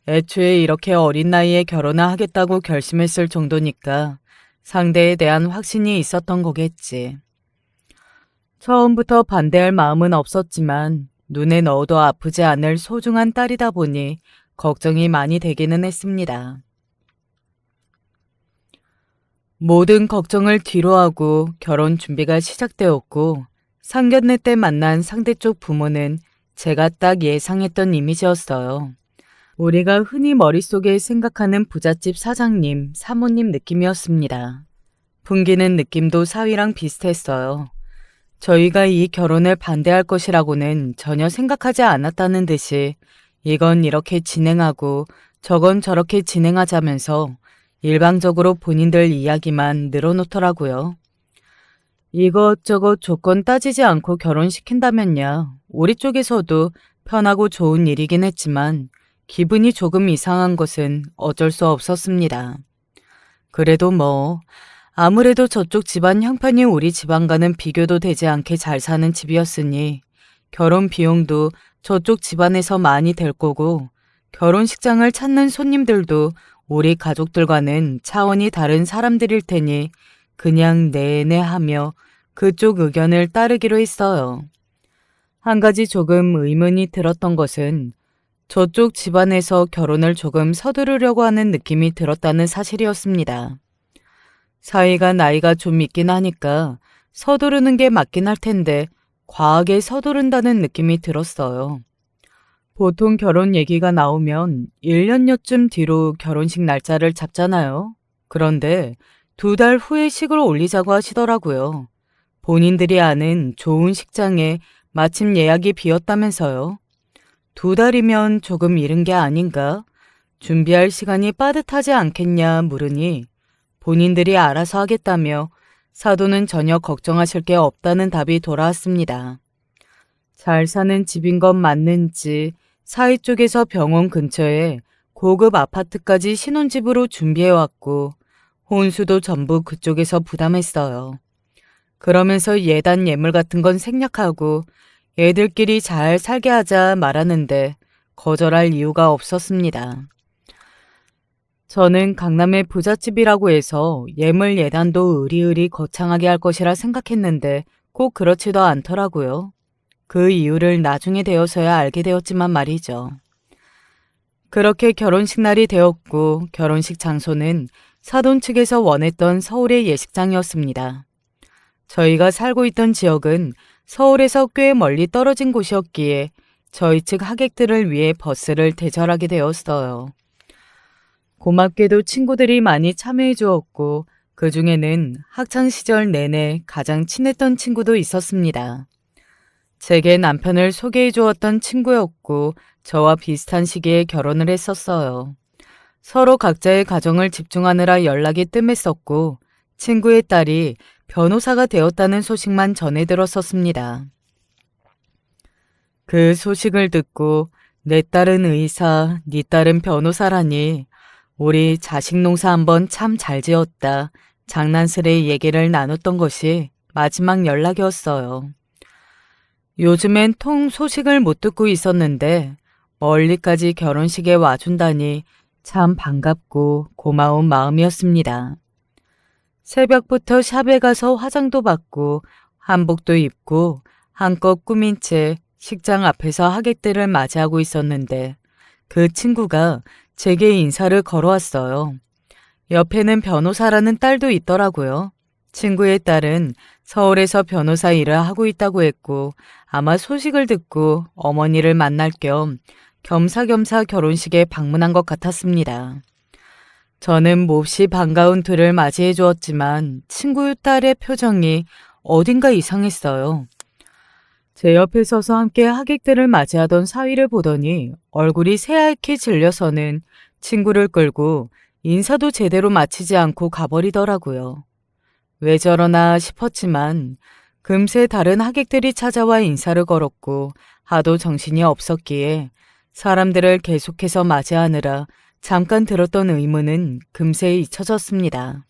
애초에 이렇게 어린 나이에 결혼을 하겠다고 결심했을 정도니까 상대에 대한 확신이 있었던 거겠지. 처음부터 반대할 마음은 없었지만 눈에 넣어도 아프지 않을 소중한 딸이다 보니 걱정이 많이 되기는 했습니다. 모든 걱정을 뒤로하고 결혼 준비가 시작되었고 상견례 때 만난 상대 쪽 부모는 제가 딱 예상했던 이미지였어요. 우리가 흔히 머릿속에 생각하는 부잣집 사장님, 사모님 느낌이었습니다. 풍기는 느낌도 사위랑 비슷했어요. 저희가 이 결혼을 반대할 것이라고는 전혀 생각하지 않았다는 듯이 이건 이렇게 진행하고 저건 저렇게 진행하자면서 일방적으로 본인들 이야기만 늘어놓더라고요. 이것저것 조건 따지지 않고 결혼시킨다면야 우리 쪽에서도 편하고 좋은 일이긴 했지만 기분이 조금 이상한 것은 어쩔 수 없었습니다. 그래도 아무래도 저쪽 집안 형편이 우리 집안과는 비교도 되지 않게 잘 사는 집이었으니 결혼 비용도 저쪽 집안에서 많이 될 거고 결혼식장을 찾는 손님들도 우리 가족들과는 차원이 다른 사람들일 테니 그냥 내내 하며 그쪽 의견을 따르기로 했어요. 한 가지 조금 의문이 들었던 것은 저쪽 집안에서 결혼을 조금 서두르려고 하는 느낌이 들었다는 사실이었습니다. 사위가 나이가 좀 있긴 하니까 서두르는 게 맞긴 할 텐데 과하게 서두른다는 느낌이 들었어요. 보통 결혼 얘기가 나오면 1년여쯤 뒤로 결혼식 날짜를 잡잖아요. 그런데 2달 후에 식을 올리자고 하시더라고요. 본인들이 아는 좋은 식장에 마침 예약이 비었다면서요. 2달이면 조금 이른 게 아닌가? 준비할 시간이 빠듯하지 않겠냐 물으니 본인들이 알아서 하겠다며 사도는 전혀 걱정하실 게 없다는 답이 돌아왔습니다. 잘 사는 집인 건 맞는지 사위 쪽에서 병원 근처에 고급 아파트까지 신혼집으로 준비해왔고 혼수도 전부 그쪽에서 부담했어요. 그러면서 예단 예물 같은 건 생략하고 애들끼리 잘 살게 하자 말하는데 거절할 이유가 없었습니다. 저는 강남의 부잣집이라고 해서 예물 예단도 의리의리 거창하게 할 것이라 생각했는데 꼭 그렇지도 않더라고요. 그 이유를 나중에 되어서야 알게 되었지만 말이죠. 그렇게 결혼식 날이 되었고 결혼식 장소는 사돈 측에서 원했던 서울의 예식장이었습니다. 저희가 살고 있던 지역은 서울에서 꽤 멀리 떨어진 곳이었기에 저희 측 하객들을 위해 버스를 대절하게 되었어요. 고맙게도 친구들이 많이 참여해 주었고 그 중에는 학창시절 내내 가장 친했던 친구도 있었습니다. 제게 남편을 소개해 주었던 친구였고 저와 비슷한 시기에 결혼을 했었어요. 서로 각자의 가정을 집중하느라 연락이 뜸했었고 친구의 딸이 변호사가 되었다는 소식만 전해 들었었습니다. 그 소식을 듣고 내 딸은 의사, 네 딸은 변호사라니 우리 자식 농사 한번 참 잘 지었다. 장난스레 얘기를 나눴던 것이 마지막 연락이었어요. 요즘엔 통 소식을 못 듣고 있었는데 멀리까지 결혼식에 와준다니 참 반갑고 고마운 마음이었습니다. 새벽부터 샵에 가서 화장도 받고 한복도 입고 한껏 꾸민 채 식장 앞에서 하객들을 맞이하고 있었는데 그 친구가 제게 인사를 걸어왔어요. 옆에는 변호사라는 딸도 있더라고요. 친구의 딸은 서울에서 변호사 일을 하고 있다고 했고 아마 소식을 듣고 어머니를 만날 겸 겸사겸사 결혼식에 방문한 것 같았습니다. 저는 몹시 반가운 둘을 맞이해 주었지만 친구의 딸의 표정이 어딘가 이상했어요. 제 옆에 서서 함께 하객들을 맞이하던 사위를 보더니 얼굴이 새하얗게 질려서는 친구를 끌고 인사도 제대로 마치지 않고 가버리더라고요. 왜 저러나 싶었지만 금세 다른 하객들이 찾아와 인사를 걸었고 하도 정신이 없었기에 사람들을 계속해서 맞이하느라 잠깐 들었던 의문은 금세 잊혀졌습니다.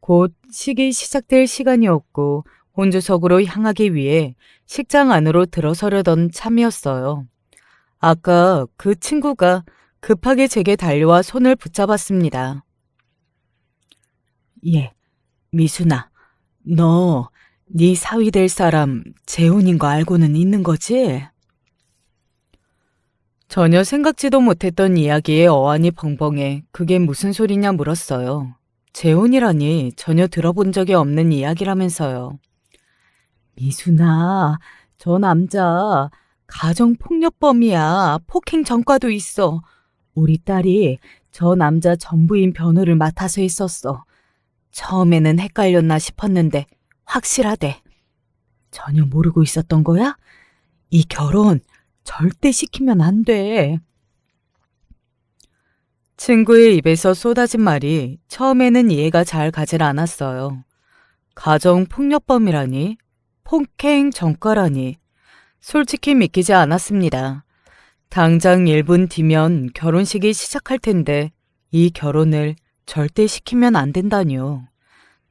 곧 식이 시작될 시간이었고 혼주석으로 향하기 위해 식장 안으로 들어서려던 참이었어요. 아까 그 친구가 급하게 제게 달려와 손을 붙잡았습니다. 예, 미순아, 너 네 사위 될 사람 재훈인 거 알고는 있는 거지? 전혀 생각지도 못했던 이야기에 어안이 벙벙해 그게 무슨 소리냐 물었어요. 재혼이라니 전혀 들어본 적이 없는 이야기라면서요. 미순아, 저 남자 가정폭력범이야. 폭행 전과도 있어. 우리 딸이 저 남자 전부인 변호를 맡아서 했었어. 처음에는 헷갈렸나 싶었는데 확실하대. 전혀 모르고 있었던 거야? 이 결혼 절대 시키면 안 돼. 친구의 입에서 쏟아진 말이 처음에는 이해가 잘 가질 않았어요. 가정폭력범이라니? 폭행 전과라니? 솔직히 믿기지 않았습니다. 당장 1분 뒤면 결혼식이 시작할 텐데 이 결혼을 절대 시키면 안 된다니요.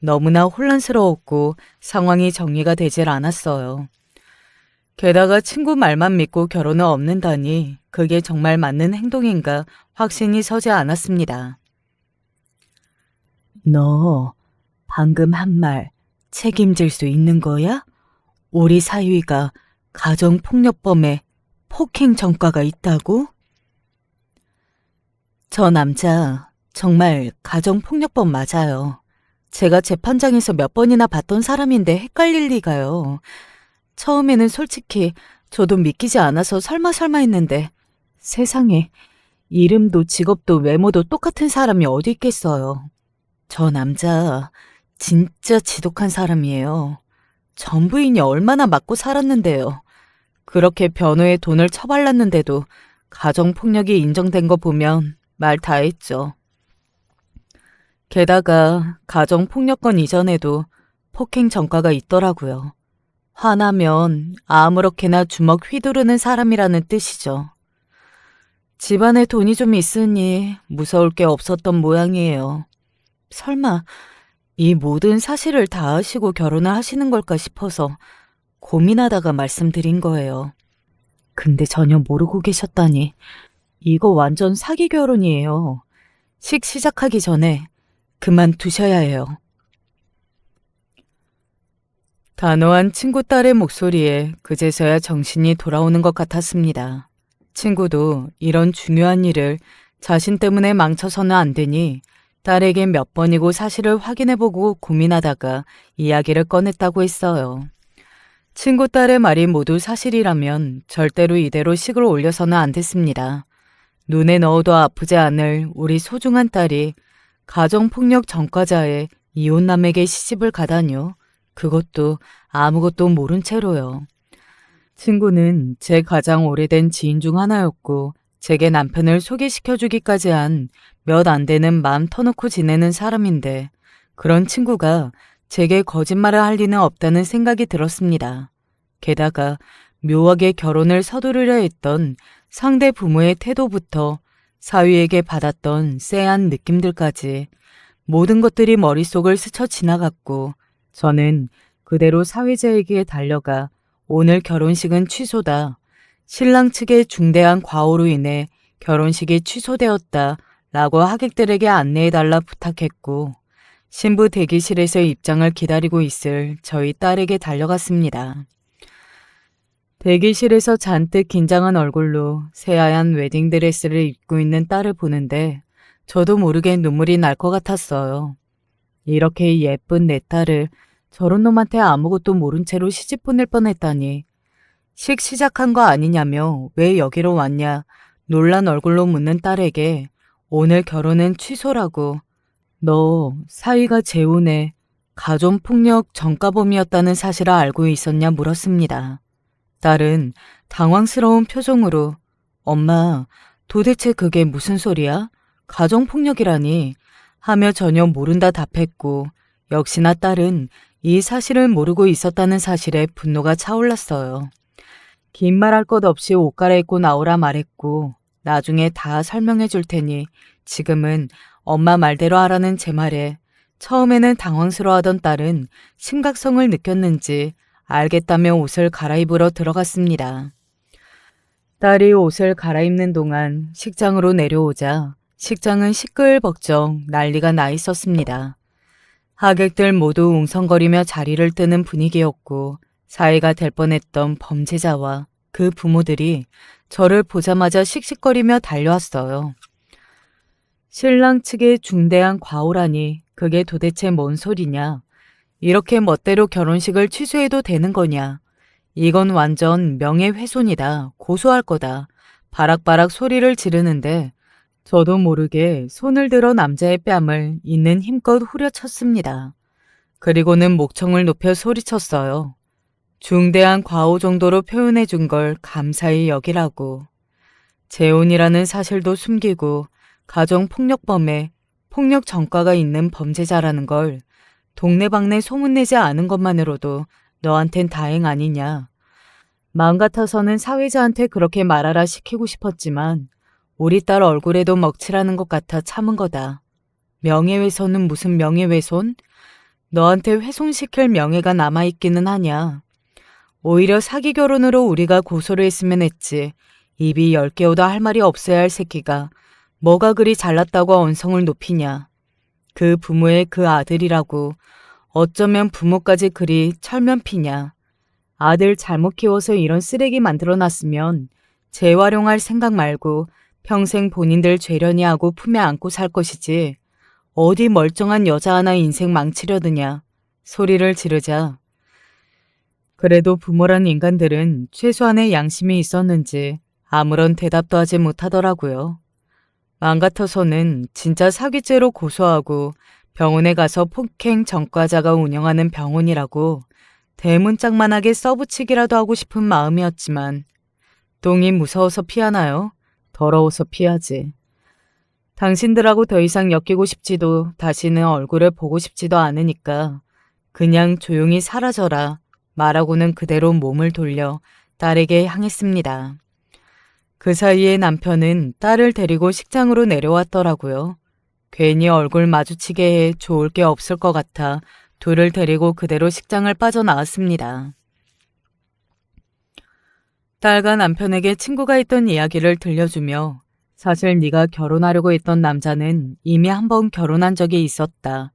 너무나 혼란스러웠고 상황이 정리가 되질 않았어요. 게다가 친구 말만 믿고 결혼을 없는다니 그게 정말 맞는 행동인가 확신이 서지 않았습니다. 너 방금 한 말 책임질 수 있는 거야? 우리 사위가 가정폭력범에 폭행 전과가 있다고? 저 남자 정말 가정폭력범 맞아요. 제가 재판장에서 몇 번이나 봤던 사람인데 헷갈릴 리가요. 처음에는 솔직히 저도 믿기지 않아서 설마 했는데 세상에 이름도 직업도 외모도 똑같은 사람이 어디 있겠어요. 저 남자 진짜 지독한 사람이에요. 전 부인이 얼마나 맞고 살았는데요. 그렇게 변호에 돈을 처발랐는데도 가정폭력이 인정된 거 보면 말 다 했죠. 게다가 가정폭력건 이전에도 폭행 전과가 있더라고요. 화나면 아무렇게나 주먹 휘두르는 사람이라는 뜻이죠. 집안에 돈이 좀 있으니 무서울 게 없었던 모양이에요. 설마 이 모든 사실을 다 아시고 결혼을 하시는 걸까 싶어서 고민하다가 말씀드린 거예요. 근데 전혀 모르고 계셨다니. 이거 완전 사기 결혼이에요. 시작하기 전에 그만두셔야 해요. 단호한 친구 딸의 목소리에 그제서야 정신이 돌아오는 것 같았습니다. 친구도 이런 중요한 일을 자신 때문에 망쳐서는 안 되니 딸에게 몇 번이고 사실을 확인해보고 고민하다가 이야기를 꺼냈다고 했어요. 친구 딸의 말이 모두 사실이라면 절대로 이대로 식을 올려서는 안 됐습니다. 눈에 넣어도 아프지 않을 우리 소중한 딸이 가정폭력 전과자의 이혼남에게 시집을 가다니요. 그것도 아무것도 모른 채로요. 친구는 제 가장 오래된 지인 중 하나였고 제게 남편을 소개시켜주기까지 한 몇 안 되는 마음 터놓고 지내는 사람인데 그런 친구가 제게 거짓말을 할 리는 없다는 생각이 들었습니다. 게다가 묘하게 결혼을 서두르려 했던 상대 부모의 태도부터 사위에게 받았던 쎄한 느낌들까지 모든 것들이 머릿속을 스쳐 지나갔고 저는 그대로 사위자에게 달려가 오늘 결혼식은 취소다. 신랑 측의 중대한 과오로 인해 결혼식이 취소되었다 라고 하객들에게 안내해달라 부탁했고 신부 대기실에서 입장을 기다리고 있을 저희 딸에게 달려갔습니다. 대기실에서 잔뜩 긴장한 얼굴로 새하얀 웨딩드레스를 입고 있는 딸을 보는데 저도 모르게 눈물이 날 것 같았어요. 이렇게 예쁜 내 딸을 저런 놈한테 아무것도 모른 채로 시집 보낼 뻔했다니. 식 시작한 거 아니냐며 왜 여기로 왔냐 놀란 얼굴로 묻는 딸에게 오늘 결혼은 취소라고. 너 사위가 재혼해 가정폭력 전과범이었다는 사실을 알고 있었냐 물었습니다. 딸은 당황스러운 표정으로 엄마 도대체 그게 무슨 소리야? 가정폭력이라니 하며 전혀 모른다 답했고 역시나 딸은 이 사실을 모르고 있었다는 사실에 분노가 차올랐어요. 긴 말할 것 없이 옷 갈아입고 나오라 말했고 나중에 다 설명해 줄 테니 지금은 엄마 말대로 하라는 제 말에 처음에는 당황스러워하던 딸은 심각성을 느꼈는지 알겠다며 옷을 갈아입으러 들어갔습니다. 딸이 옷을 갈아입는 동안 식장으로 내려오자 식장은 시끌벅적 난리가 나 있었습니다. 하객들 모두 웅성거리며 자리를 뜨는 분위기였고 사이가 될 뻔했던 범죄자와 그 부모들이 저를 보자마자 씩씩거리며 달려왔어요. 신랑 측의 중대한 과오라니 그게 도대체 뭔 소리냐. 이렇게 멋대로 결혼식을 취소해도 되는 거냐. 이건 완전 명예훼손이다. 고소할 거다. 바락바락 소리를 지르는데 저도 모르게 손을 들어 남자의 뺨을 있는 힘껏 후려쳤습니다. 그리고는 목청을 높여 소리쳤어요. 중대한 과오 정도로 표현해 준 걸 감사히 여기라고. 재혼이라는 사실도 숨기고 가정폭력범에 폭력 전과가 있는 범죄자라는 걸 동네방네 소문내지 않은 것만으로도 너한텐 다행 아니냐. 마음 같아서는 사회자한테 그렇게 말하라 시키고 싶었지만 우리 딸 얼굴에도 먹칠하는 것 같아 참은 거다. 명예훼손은 무슨 명예훼손? 너한테 훼손시킬 명예가 남아있기는 하냐. 오히려 사기 결혼으로 우리가 고소를 했으면 했지. 입이 10개보다 할 말이 없어야 할 새끼가 뭐가 그리 잘났다고 언성을 높이냐. 그 부모의 그 아들이라고 어쩌면 부모까지 그리 철면피냐. 아들 잘못 키워서 이런 쓰레기 만들어놨으면 재활용할 생각 말고 평생 본인들 죄려니 하고 품에 안고 살 것이지. 어디 멀쩡한 여자 하나 인생 망치려드냐. 소리를 지르자. 그래도 부모란 인간들은 최소한의 양심이 있었는지 아무런 대답도 하지 못하더라고요. 마음 같아서는 진짜 사기죄로 고소하고 병원에 가서 폭행 전과자가 운영하는 병원이라고 대문짝만하게 써붙이기라도 하고 싶은 마음이었지만 똥이 무서워서 피하나요? 더러워서 피하지. 당신들하고 더 이상 엮이고 싶지도 다시는 얼굴을 보고 싶지도 않으니까 그냥 조용히 사라져라 말하고는 그대로 몸을 돌려 딸에게 향했습니다. 그 사이에 남편은 딸을 데리고 식장으로 내려왔더라고요. 괜히 얼굴 마주치게 해 좋을 게 없을 것 같아 둘을 데리고 그대로 식장을 빠져나왔습니다. 딸과 남편에게 친구가 있던 이야기를 들려주며 사실 네가 결혼하려고 했던 남자는 이미 한 번 결혼한 적이 있었다.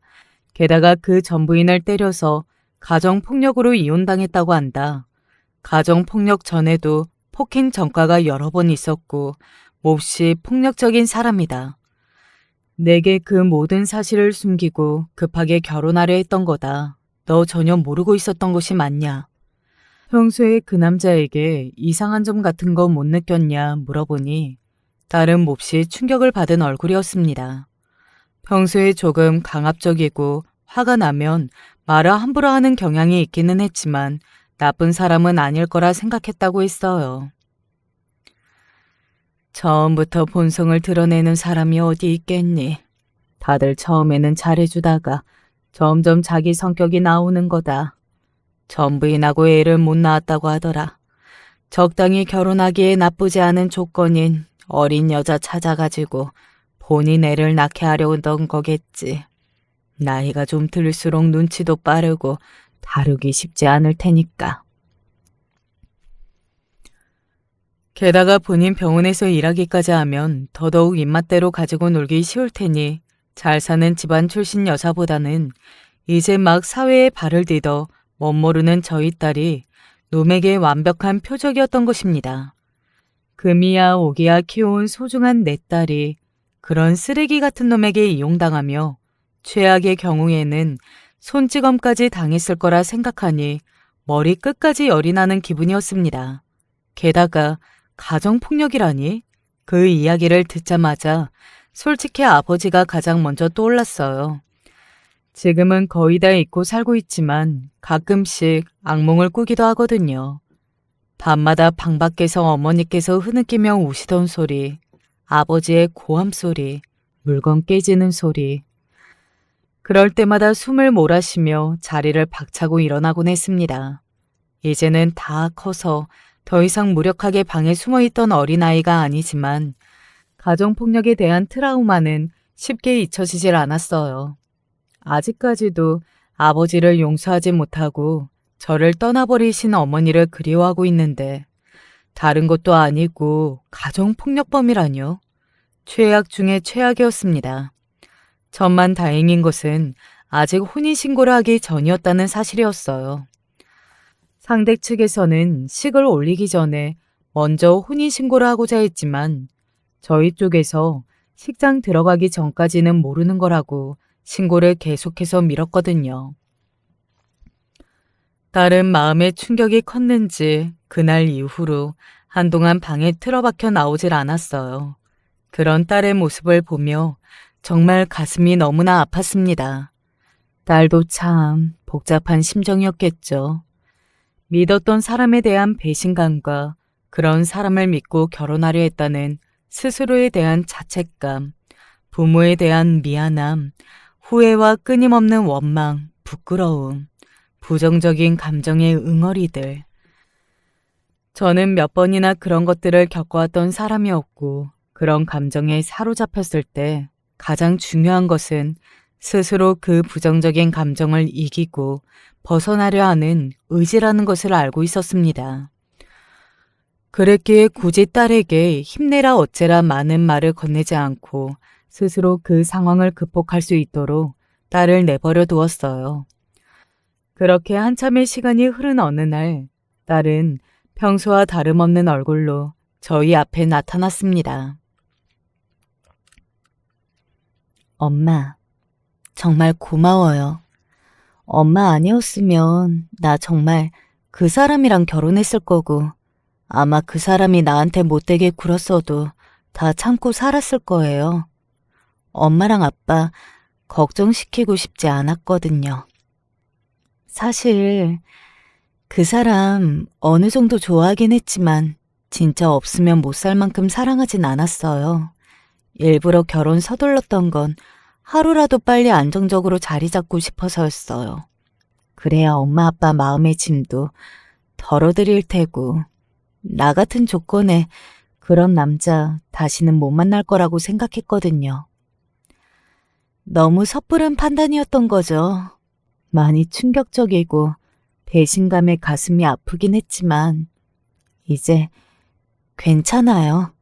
게다가 그 전부인을 때려서 가정폭력으로 이혼당했다고 한다. 가정폭력 전에도 폭행 전과가 여러 번 있었고 몹시 폭력적인 사람이다. 내게 그 모든 사실을 숨기고 급하게 결혼하려 했던 거다. 너 전혀 모르고 있었던 것이 맞냐? 평소에 그 남자에게 이상한 점 같은 거 못 느꼈냐 물어보니 딸은 몹시 충격을 받은 얼굴이었습니다. 평소에 조금 강압적이고 화가 나면 말을 함부로 하는 경향이 있기는 했지만 나쁜 사람은 아닐 거라 생각했다고 했어요. 처음부터 본성을 드러내는 사람이 어디 있겠니? 다들 처음에는 잘해주다가 점점 자기 성격이 나오는 거다. 전 부인하고 애를 못 낳았다고 하더라. 적당히 결혼하기에 나쁘지 않은 조건인 어린 여자 찾아가지고 본인 애를 낳게 하려던 거겠지. 나이가 좀 들수록 눈치도 빠르고 다루기 쉽지 않을 테니까. 게다가 본인 병원에서 일하기까지 하면 더더욱 입맛대로 가지고 놀기 쉬울 테니 잘 사는 집안 출신 여자보다는 이제 막 사회에 발을 디뎌 멋모르는 저희 딸이 놈에게 완벽한 표적이었던 것입니다. 금이야 오기야 키워온 소중한 내 딸이 그런 쓰레기 같은 놈에게 이용당하며 최악의 경우에는 손찌검까지 당했을 거라 생각하니 머리 끝까지 열이 나는 기분이었습니다. 게다가 가정폭력이라니? 그 이야기를 듣자마자 솔직히 아버지가 가장 먼저 떠올랐어요. 지금은 거의 다 잊고 살고 있지만 가끔씩 악몽을 꾸기도 하거든요. 밤마다 방 밖에서 어머니께서 흐느끼며 우시던 소리, 아버지의 고함 소리, 물건 깨지는 소리. 그럴 때마다 숨을 몰아쉬며 자리를 박차고 일어나곤 했습니다. 이제는 다 커서 더 이상 무력하게 방에 숨어있던 어린아이가 아니지만 가정폭력에 대한 트라우마는 쉽게 잊혀지질 않았어요. 아직까지도 아버지를 용서하지 못하고 저를 떠나버리신 어머니를 그리워하고 있는데 다른 것도 아니고 가정폭력범이라뇨. 최악 중에 최악이었습니다. 천만 다행인 것은 아직 혼인신고를 하기 전이었다는 사실이었어요. 상대 측에서는 식을 올리기 전에 먼저 혼인신고를 하고자 했지만 저희 쪽에서 식장 들어가기 전까지는 모르는 거라고 신고를 계속해서 미뤘거든요. 딸은 마음의 충격이 컸는지 그날 이후로 한동안 방에 틀어박혀 나오질 않았어요. 그런 딸의 모습을 보며 정말 가슴이 너무나 아팠습니다. 딸도 참 복잡한 심정이었겠죠. 믿었던 사람에 대한 배신감과 그런 사람을 믿고 결혼하려 했다는 스스로에 대한 자책감, 부모에 대한 미안함, 후회와 끊임없는 원망, 부끄러움, 부정적인 감정의 응어리들. 저는 몇 번이나 그런 것들을 겪어왔던 사람이었고 그런 감정에 사로잡혔을 때 가장 중요한 것은 스스로 그 부정적인 감정을 이기고 벗어나려 하는 의지라는 것을 알고 있었습니다. 그랬기에 굳이 딸에게 힘내라 어째라 많은 말을 건네지 않고 스스로 그 상황을 극복할 수 있도록 딸을 내버려 두었어요. 그렇게 한참의 시간이 흐른 어느 날 딸은 평소와 다름없는 얼굴로 저희 앞에 나타났습니다. 엄마, 정말 고마워요. 엄마 아니었으면 나 정말 그 사람이랑 결혼했을 거고 아마 그 사람이 나한테 못되게 굴었어도 다 참고 살았을 거예요. 엄마랑 아빠 걱정시키고 싶지 않았거든요. 사실 그 사람 어느 정도 좋아하긴 했지만 진짜 없으면 못 살 만큼 사랑하진 않았어요. 일부러 결혼 서둘렀던 건 하루라도 빨리 안정적으로 자리 잡고 싶어서였어요. 그래야 엄마 아빠 마음의 짐도 덜어드릴 테고 나 같은 조건에 그런 남자 다시는 못 만날 거라고 생각했거든요. 너무 섣부른 판단이었던 거죠. 많이 충격적이고 배신감에 가슴이 아프긴 했지만 이제 괜찮아요.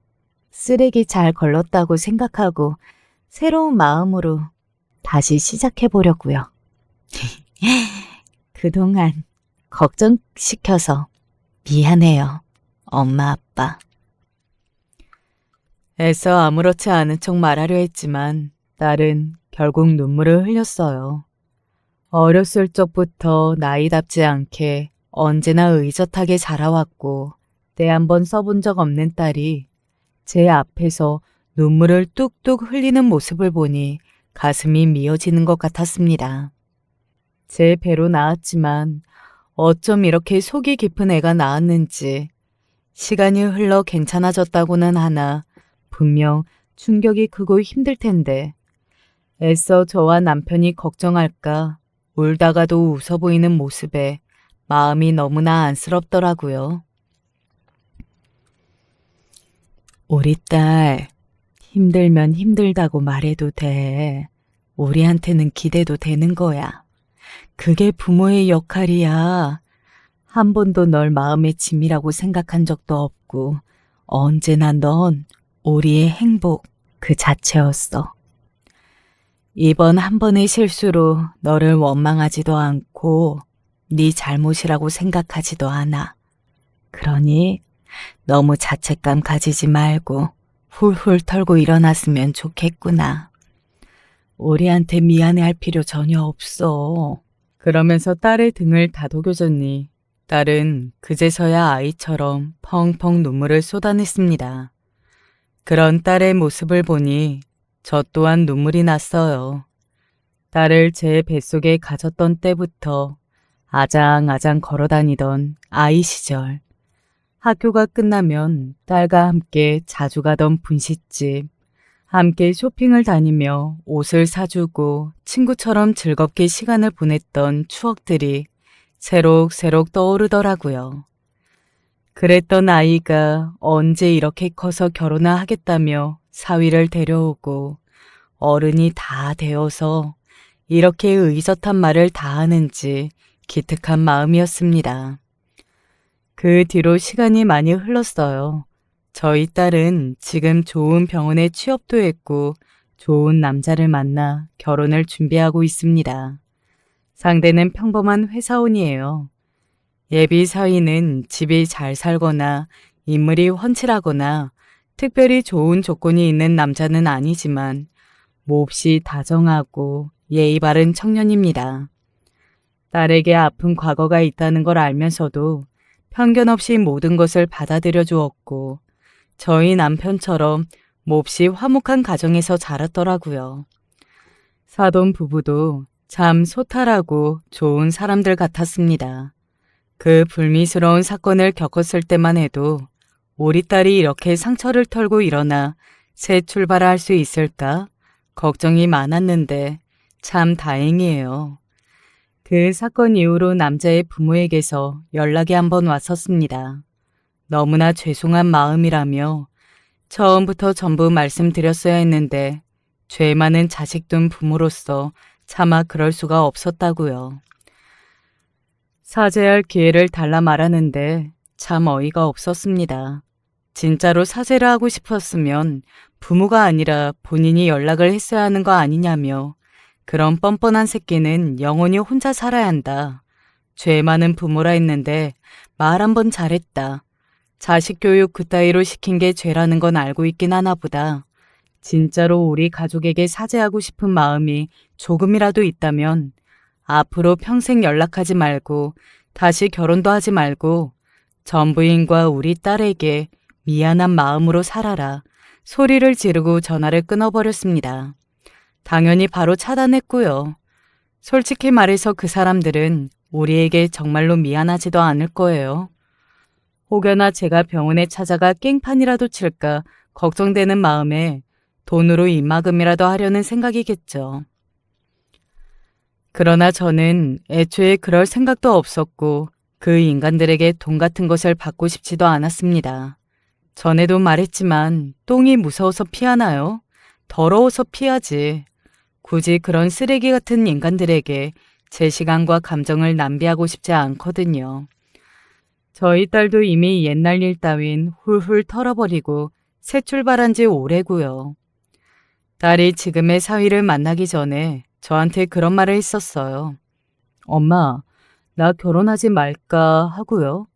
쓰레기 잘 걸렀다고 생각하고 새로운 마음으로 다시 시작해보려고요. 그동안 걱정시켜서 미안해요. 엄마, 아빠. 애써 아무렇지 않은 척 말하려 했지만 딸은 결국 눈물을 흘렸어요. 어렸을 적부터 나이답지 않게 언제나 의젓하게 자라왔고 때 한 번 써본 적 없는 딸이 제 앞에서 눈물을 뚝뚝 흘리는 모습을 보니 가슴이 미어지는 것 같았습니다. 제 배로 낳았지만 어쩜 이렇게 속이 깊은 애가 낳았는지 시간이 흘러 괜찮아졌다고는 하나 분명 충격이 크고 힘들 텐데 애써 저와 남편이 걱정할까 울다가도 웃어 보이는 모습에 마음이 너무나 안쓰럽더라고요. 우리 딸 힘들면 힘들다고 말해도 돼. 우리한테는 기대도 되는 거야. 그게 부모의 역할이야. 한 번도 널 마음의 짐이라고 생각한 적도 없고 언제나 넌 우리의 행복 그 자체였어. 이번 한 번의 실수로 너를 원망하지도 않고 네 잘못이라고 생각하지도 않아. 그러니 너무 자책감 가지지 말고 훌훌 털고 일어났으면 좋겠구나. 우리한테 미안해할 필요 전혀 없어. 그러면서 딸의 등을 다독여줬니 딸은 그제서야 아이처럼 펑펑 눈물을 쏟아냈습니다. 그런 딸의 모습을 보니 저 또한 눈물이 났어요. 딸을 제 뱃속에 가졌던 때부터 아장아장 걸어다니던 아이 시절. 학교가 끝나면 딸과 함께 자주 가던 분식집, 함께 쇼핑을 다니며 옷을 사주고 친구처럼 즐겁게 시간을 보냈던 추억들이 새록새록 떠오르더라고요. 그랬던 아이가 언제 이렇게 커서 결혼을 하겠다며 사위를 데려오고 어른이 다 되어서 이렇게 의젓한 말을 다 하는지 기특한 마음이었습니다. 그 뒤로 시간이 많이 흘렀어요. 저희 딸은 지금 좋은 병원에 취업도 했고 좋은 남자를 만나 결혼을 준비하고 있습니다. 상대는 평범한 회사원이에요. 예비 사위는 집이 잘 살거나 인물이 훤칠하거나 특별히 좋은 조건이 있는 남자는 아니지만 몹시 다정하고 예의 바른 청년입니다. 딸에게 아픈 과거가 있다는 걸 알면서도 편견 없이 모든 것을 받아들여 주었고 저희 남편처럼 몹시 화목한 가정에서 자랐더라고요. 사돈 부부도 참 소탈하고 좋은 사람들 같았습니다. 그 불미스러운 사건을 겪었을 때만 해도 우리 딸이 이렇게 상처를 털고 일어나 새 출발을 할 수 있을까 걱정이 많았는데 참 다행이에요. 그 사건 이후로 남자의 부모에게서 연락이 한번 왔었습니다. 너무나 죄송한 마음이라며 처음부터 전부 말씀드렸어야 했는데 죄 많은 자식 둔 부모로서 차마 그럴 수가 없었다고요. 사죄할 기회를 달라 말하는데 참 어이가 없었습니다. 진짜로 사죄를 하고 싶었으면 부모가 아니라 본인이 연락을 했어야 하는 거 아니냐며 그런 뻔뻔한 새끼는 영원히 혼자 살아야 한다. 죄 많은 부모라 했는데 말 한 번 잘했다. 자식 교육 그따위로 시킨 게 죄라는 건 알고 있긴 하나 보다. 진짜로 우리 가족에게 사죄하고 싶은 마음이 조금이라도 있다면 앞으로 평생 연락하지 말고 다시 결혼도 하지 말고 전부인과 우리 딸에게 미안한 마음으로 살아라. 소리를 지르고 전화를 끊어버렸습니다. 당연히 바로 차단했고요. 솔직히 말해서 그 사람들은 우리에게 정말로 미안하지도 않을 거예요. 혹여나 제가 병원에 찾아가 깽판이라도 칠까 걱정되는 마음에 돈으로 입막음이라도 하려는 생각이겠죠. 그러나 저는 애초에 그럴 생각도 없었고 그 인간들에게 돈 같은 것을 받고 싶지도 않았습니다. 전에도 말했지만 똥이 무서워서 피하나요? 더러워서 피하지. 굳이 그런 쓰레기 같은 인간들에게 제 시간과 감정을 낭비하고 싶지 않거든요. 저희 딸도 이미 옛날 일 따윈 훌훌 털어버리고 새 출발한 지 오래고요. 딸이 지금의 사위를 만나기 전에 저한테 그런 말을 했었어요. 엄마, 나 결혼하지 말까 하고요.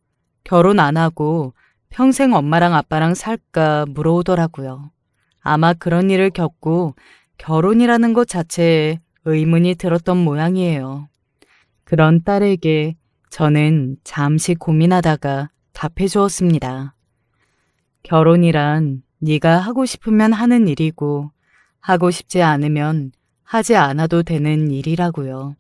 결혼 안 하고 평생 엄마랑 아빠랑 살까 물어오더라고요. 아마 그런 일을 겪고 결혼이라는 것 자체에 의문이 들었던 모양이에요. 그런 딸에게 저는 잠시 고민하다가 답해 주었습니다. 결혼이란 네가 하고 싶으면 하는 일이고 하고 싶지 않으면 하지 않아도 되는 일이라고요.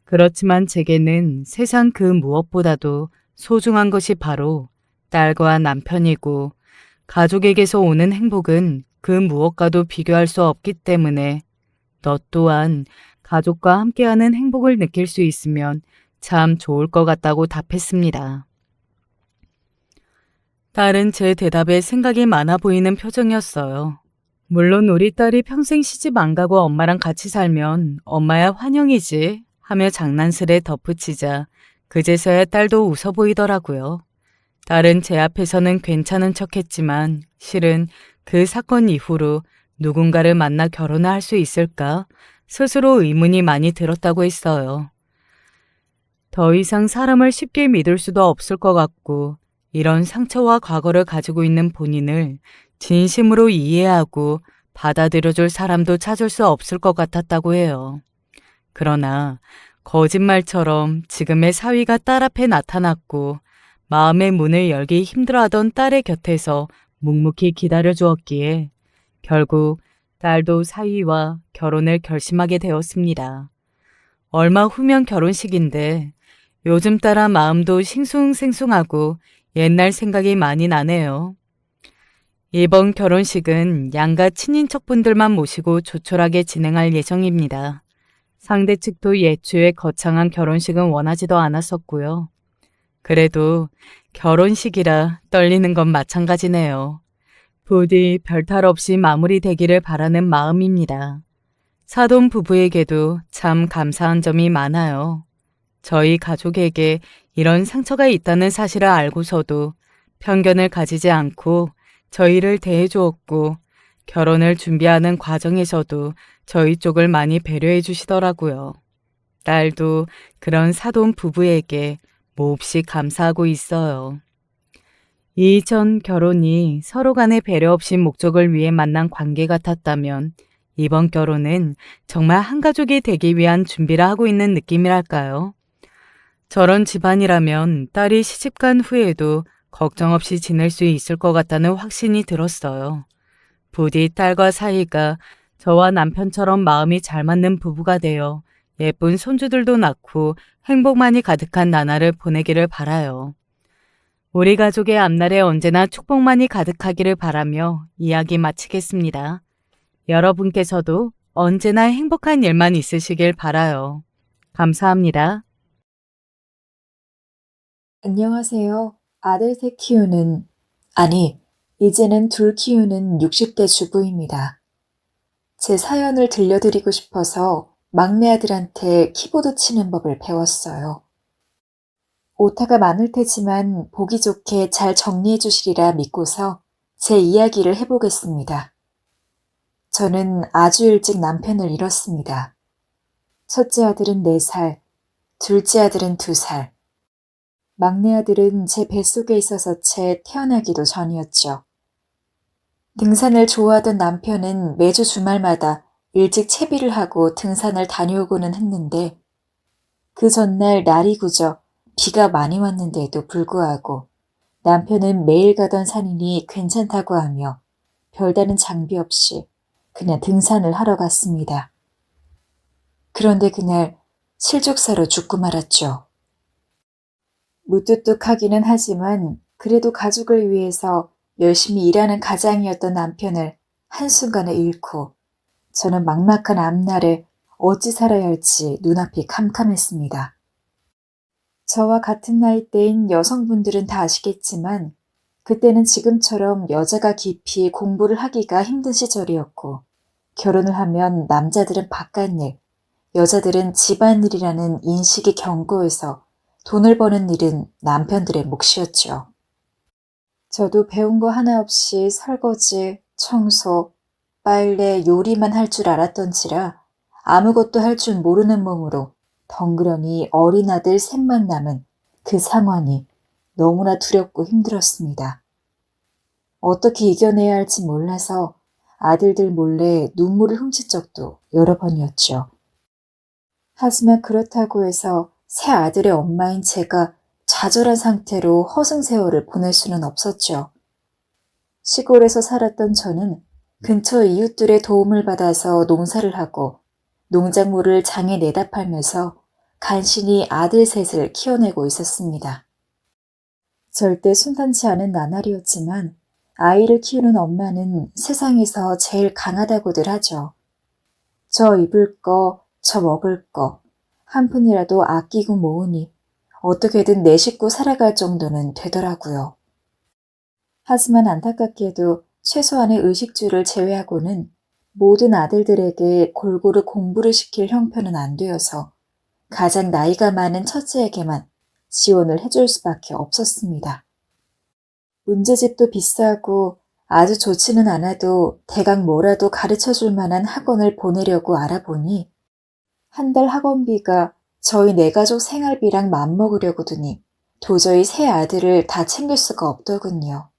그렇지만 제게는 세상 그 무엇보다도 소중한 것이 바로 딸과 남편이고 가족에게서 오는 행복은 그 무엇과도 비교할 수 없기 때문에 너 또한 가족과 함께하는 행복을 느낄 수 있으면 참 좋을 것 같다고 답했습니다. 딸은 제 대답에 생각이 많아 보이는 표정이었어요. 물론 우리 딸이 평생 시집 안 가고 엄마랑 같이 살면 엄마야 환영이지 하며 장난스레 덧붙이자 그제서야 딸도 웃어 보이더라고요. 딸은 제 앞에서는 괜찮은 척했지만 실은 그 사건 이후로 누군가를 만나 결혼을 할 수 있을까 스스로 의문이 많이 들었다고 했어요. 더 이상 사람을 쉽게 믿을 수도 없을 것 같고 이런 상처와 과거를 가지고 있는 본인을 진심으로 이해하고 받아들여줄 사람도 찾을 수 없을 것 같았다고 해요. 그러나 거짓말처럼 지금의 사위가 딸 앞에 나타났고 마음의 문을 열기 힘들어하던 딸의 곁에서 묵묵히 기다려주었기에 결국 딸도 사위와 결혼을 결심하게 되었습니다. 얼마 후면 결혼식인데 요즘 따라 마음도 싱숭생숭하고 옛날 생각이 많이 나네요. 이번 결혼식은 양가 친인척분들만 모시고 조촐하게 진행할 예정입니다. 상대 측도 예초에 거창한 결혼식은 원하지도 않았었고요. 그래도 결혼식이라 떨리는 건 마찬가지네요. 부디 별탈 없이 마무리되기를 바라는 마음입니다. 사돈 부부에게도 참 감사한 점이 많아요. 저희 가족에게 이런 상처가 있다는 사실을 알고서도 편견을 가지지 않고 저희를 대해주었고 결혼을 준비하는 과정에서도 저희 쪽을 많이 배려해 주시더라고요. 딸도 그런 사돈 부부에게 몹시 감사하고 있어요. 이전 결혼이 서로 간의 배려 없이 목적을 위해 만난 관계 같았다면 이번 결혼은 정말 한 가족이 되기 위한 준비를 하고 있는 느낌이랄까요? 저런 집안이라면 딸이 시집간 후에도 걱정 없이 지낼 수 있을 것 같다는 확신이 들었어요. 부디 딸과 사이가 저와 남편처럼 마음이 잘 맞는 부부가 되어 예쁜 손주들도 낳고 행복만이 가득한 나날을 보내기를 바라요. 우리 가족의 앞날에 언제나 축복만이 가득하기를 바라며 이야기 마치겠습니다. 여러분께서도 언제나 행복한 일만 있으시길 바라요. 감사합니다. 안녕하세요. 아들 셋 키우는, 아니, 이제는 둘 키우는 60대 주부입니다. 제 사연을 들려드리고 싶어서 막내 아들한테 키보드 치는 법을 배웠어요. 오타가 많을 테지만 보기 좋게 잘 정리해 주시리라 믿고서 제 이야기를 해보겠습니다. 저는 아주 일찍 남편을 잃었습니다. 첫째 아들은 4살, 둘째 아들은 2살, 막내 아들은 제 뱃속에 있어서 채 태어나기도 전이었죠. 등산을 좋아하던 남편은 매주 주말마다 일찍 채비를 하고 등산을 다녀오고는 했는데 그 전날 날이 굳어 비가 많이 왔는데도 불구하고 남편은 매일 가던 산이니 괜찮다고 하며 별다른 장비 없이 그냥 등산을 하러 갔습니다. 그런데 그날 실족사로 죽고 말았죠. 무뚝뚝하기는 하지만 그래도 가족을 위해서 열심히 일하는 가장이었던 남편을 한순간에 잃고 저는 막막한 앞날을 어찌 살아야 할지 눈앞이 캄캄했습니다. 저와 같은 나이대인 여성분들은 다 아시겠지만 그때는 지금처럼 여자가 깊이 공부를 하기가 힘든 시절이었고 결혼을 하면 남자들은 바깥일, 여자들은 집안일이라는 인식이 견고해서 돈을 버는 일은 남편들의 몫이었죠. 저도 배운 거 하나 없이 설거지, 청소, 빨래, 요리만 할 줄 알았던지라 아무것도 할 줄 모르는 몸으로 덩그러니 어린 아들 셋만 남은 그 상황이 너무나 두렵고 힘들었습니다. 어떻게 이겨내야 할지 몰라서 아들들 몰래 눈물을 훔친 적도 여러 번이었죠. 하지만 그렇다고 해서 새 아들의 엄마인 제가 좌절한 상태로 허송세월을 보낼 수는 없었죠. 시골에서 살았던 저는 근처 이웃들의 도움을 받아서 농사를 하고 농작물을 장에 내다 팔면서 간신히 아들 셋을 키워내고 있었습니다. 절대 순탄치 않은 나날이었지만 아이를 키우는 엄마는 세상에서 제일 강하다고들 하죠. 저 입을 거, 저 먹을 거, 한 푼이라도 아끼고 모으니 어떻게든 내 식구 살아갈 정도는 되더라고요. 하지만 안타깝게도 최소한의 의식주를 제외하고는 모든 아들들에게 골고루 공부를 시킬 형편은 안 되어서 가장 나이가 많은 첫째에게만 지원을 해줄 수밖에 없었습니다. 문제집도 비싸고 아주 좋지는 않아도 대강 뭐라도 가르쳐줄 만한 학원을 보내려고 알아보니 한 달 학원비가 저희 네 가족 생활비랑 맞먹으려고 드니 도저히 세 아들을 다 챙길 수가 없더군요.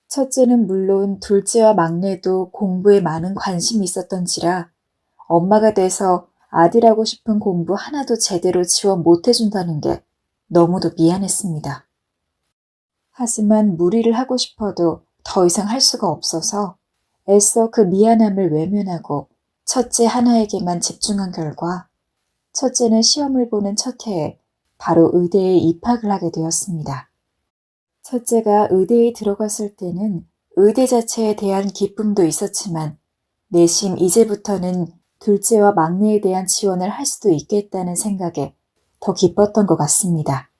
첫째는 물론 둘째와 막내도 공부에 많은 관심이 있었던지라 엄마가 돼서 아들하고 싶은 공부 하나도 제대로 지원 못해준다는 게 너무도 미안했습니다. 하지만 무리를 하고 싶어도 더 이상 할 수가 없어서 애써 그 미안함을 외면하고 첫째 하나에게만 집중한 결과 첫째는 시험을 보는 첫 해에 바로 의대에 입학을 하게 되었습니다. 첫째가 의대에 들어갔을 때는 의대 자체에 대한 기쁨도 있었지만 내심 이제부터는 둘째와 막내에 대한 지원을 할 수도 있겠다는 생각에 더 기뻤던 것 같습니다.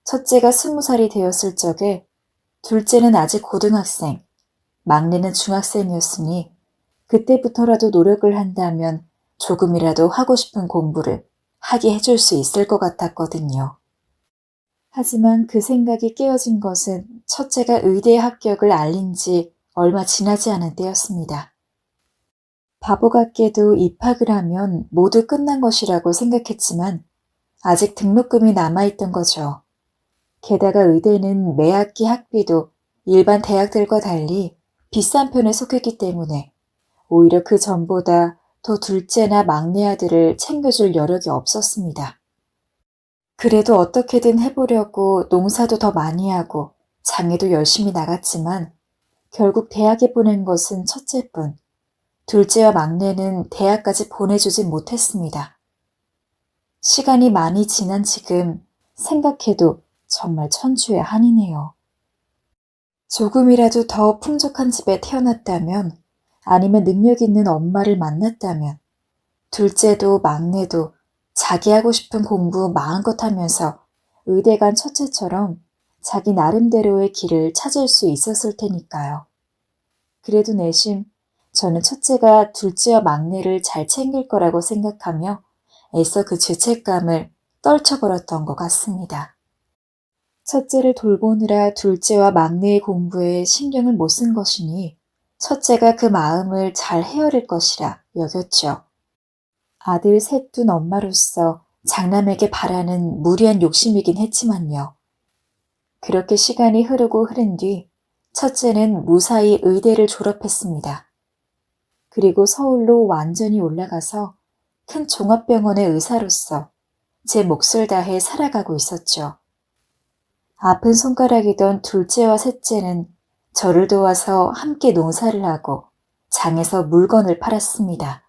첫째가 20살이 되었을 적에 둘째는 아직 고등학생, 막내는 중학생이었으니 그때부터라도 노력을 한다면 조금이라도 하고 싶은 공부를 하게 해줄 수 있을 것 같았거든요. 하지만 그 생각이 깨어진 것은 첫째가 의대 합격을 알린 지 얼마 지나지 않은 때였습니다. 바보 같게도 입학을 하면 모두 끝난 것이라고 생각했지만 아직 등록금이 남아있던 거죠. 게다가 의대는 매 학기 학비도 일반 대학들과 달리 비싼 편에 속했기 때문에 오히려 그 전보다 더 둘째나 막내 아들을 챙겨줄 여력이 없었습니다. 그래도 어떻게든 해보려고 농사도 더 많이 하고 장에도 열심히 나갔지만 결국 대학에 보낸 것은 첫째뿐, 둘째와 막내는 대학까지 보내주지 못했습니다. 시간이 많이 지난 지금 생각해도 정말 천추의 한이네요. 조금이라도 더 풍족한 집에 태어났다면 아니면 능력 있는 엄마를 만났다면 둘째도 막내도 자기 하고 싶은 공부 마음껏 하면서 의대 간 첫째처럼 자기 나름대로의 길을 찾을 수 있었을 테니까요. 그래도 내심 저는 첫째가 둘째와 막내를 잘 챙길 거라고 생각하며 애써 그 죄책감을 떨쳐버렸던 것 같습니다. 첫째를 돌보느라 둘째와 막내의 공부에 신경을 못 쓴 것이니 첫째가 그 마음을 잘 헤아릴 것이라 여겼죠. 아들 셋 둔 엄마로서 장남에게 바라는 무리한 욕심이긴 했지만요. 그렇게 시간이 흐르고 흐른 뒤 첫째는 무사히 의대를 졸업했습니다. 그리고 서울로 완전히 올라가서 큰 종합병원의 의사로서 제 몫을 다해 살아가고 있었죠. 아픈 손가락이던 둘째와 셋째는 저를 도와서 함께 농사를 하고 장에서 물건을 팔았습니다.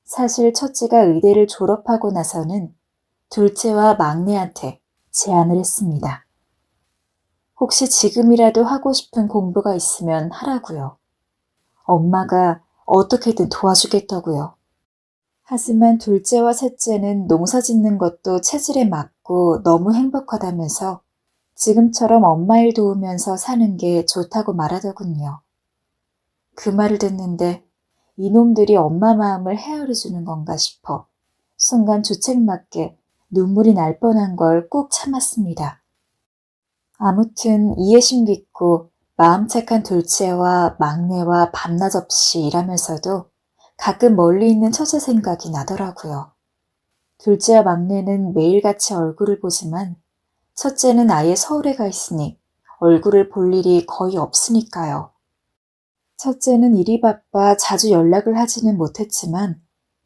사실 첫째가 의대를 졸업하고 나서는 둘째와 막내한테 제안을 했습니다. 혹시 지금이라도 하고 싶은 공부가 있으면 하라고요. 엄마가 어떻게든 도와주겠다고요. 하지만 둘째와 셋째는 농사 짓는 것도 체질에 맞고 너무 행복하다면서 지금처럼 엄마 일 도우면서 사는 게 좋다고 말하더군요. 그 말을 듣는데 이놈들이 엄마 마음을 헤아려주는 건가 싶어 순간 주책맞게 눈물이 날 뻔한 걸 꾹 참았습니다. 아무튼 이해심 깊고 마음 착한 둘째와 막내와 밤낮 없이 일하면서도 가끔 멀리 있는 처제 생각이 나더라고요. 둘째와 막내는 매일같이 얼굴을 보지만 첫째는 아예 서울에 가 있으니 얼굴을 볼 일이 거의 없으니까요. 첫째는 일이 바빠 자주 연락을 하지는 못했지만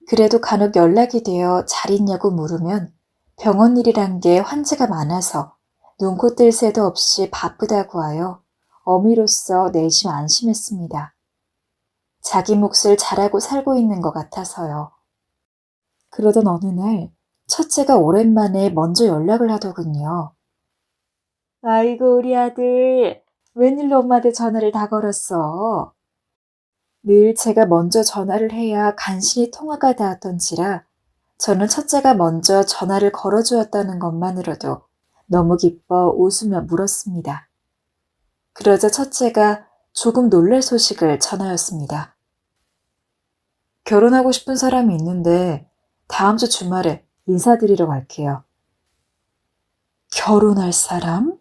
그래도 간혹 연락이 되어 잘 있냐고 물으면 병원 일이란 게 환자가 많아서 눈코 뜰 새도 없이 바쁘다고 하여 어미로서 내심 안심했습니다. 자기 몫을 잘하고 살고 있는 것 같아서요. 그러던 어느 날 첫째가 오랜만에 먼저 연락을 하더군요. 아이고 우리 아들, 웬일로 엄마한테 전화를 다 걸었어? 늘 제가 먼저 전화를 해야 간신히 통화가 닿았던지라 저는 첫째가 먼저 전화를 걸어주었다는 것만으로도 너무 기뻐 웃으며 물었습니다. 그러자 첫째가 조금 놀랄 소식을 전하였습니다. 결혼하고 싶은 사람이 있는데 다음 주 주말에 인사드리러 갈게요. 결혼할 사람?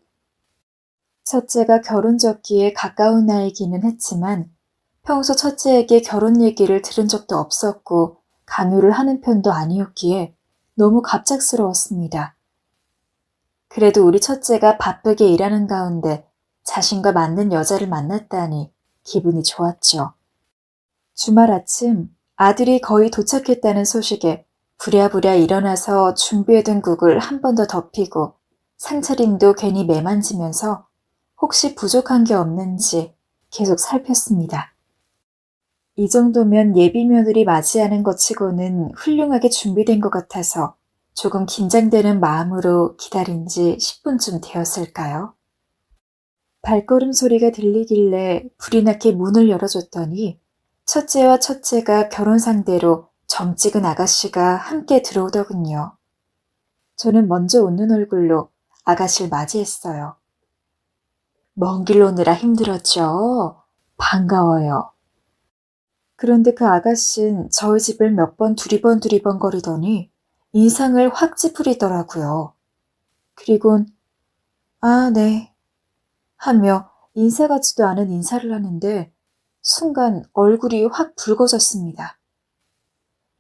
첫째가 결혼 적기에 가까운 나이기는 했지만 평소 첫째에게 결혼 얘기를 들은 적도 없었고 강요를 하는 편도 아니었기에 너무 갑작스러웠습니다. 그래도 우리 첫째가 바쁘게 일하는 가운데 자신과 맞는 여자를 만났다니 기분이 좋았죠. 주말 아침 아들이 거의 도착했다는 소식에 부랴부랴 일어나서 준비해둔 국을 한 번 더 덮이고 상차림도 괜히 매만지면서 혹시 부족한 게 없는지 계속 살폈습니다. 이 정도면 예비 며느리 맞이하는 것 치고는 훌륭하게 준비된 것 같아서 조금 긴장되는 마음으로 기다린 지 10분쯤 되었을까요? 발걸음 소리가 들리길래 불이 나게 문을 열어줬더니 첫째와 첫째가 결혼 상대로 점 찍은 아가씨가 함께 들어오더군요. 저는 먼저 웃는 얼굴로 아가씨를 맞이했어요. 먼 길 오느라 힘들었죠? 반가워요. 그런데 그 아가씨는 저희 집을 몇 번 두리번 거리더니 인상을 확 찌푸리더라고요. 그리곤 아, 네 하며 인사 같지도 않은 인사를 하는데 순간 얼굴이 확 붉어졌습니다.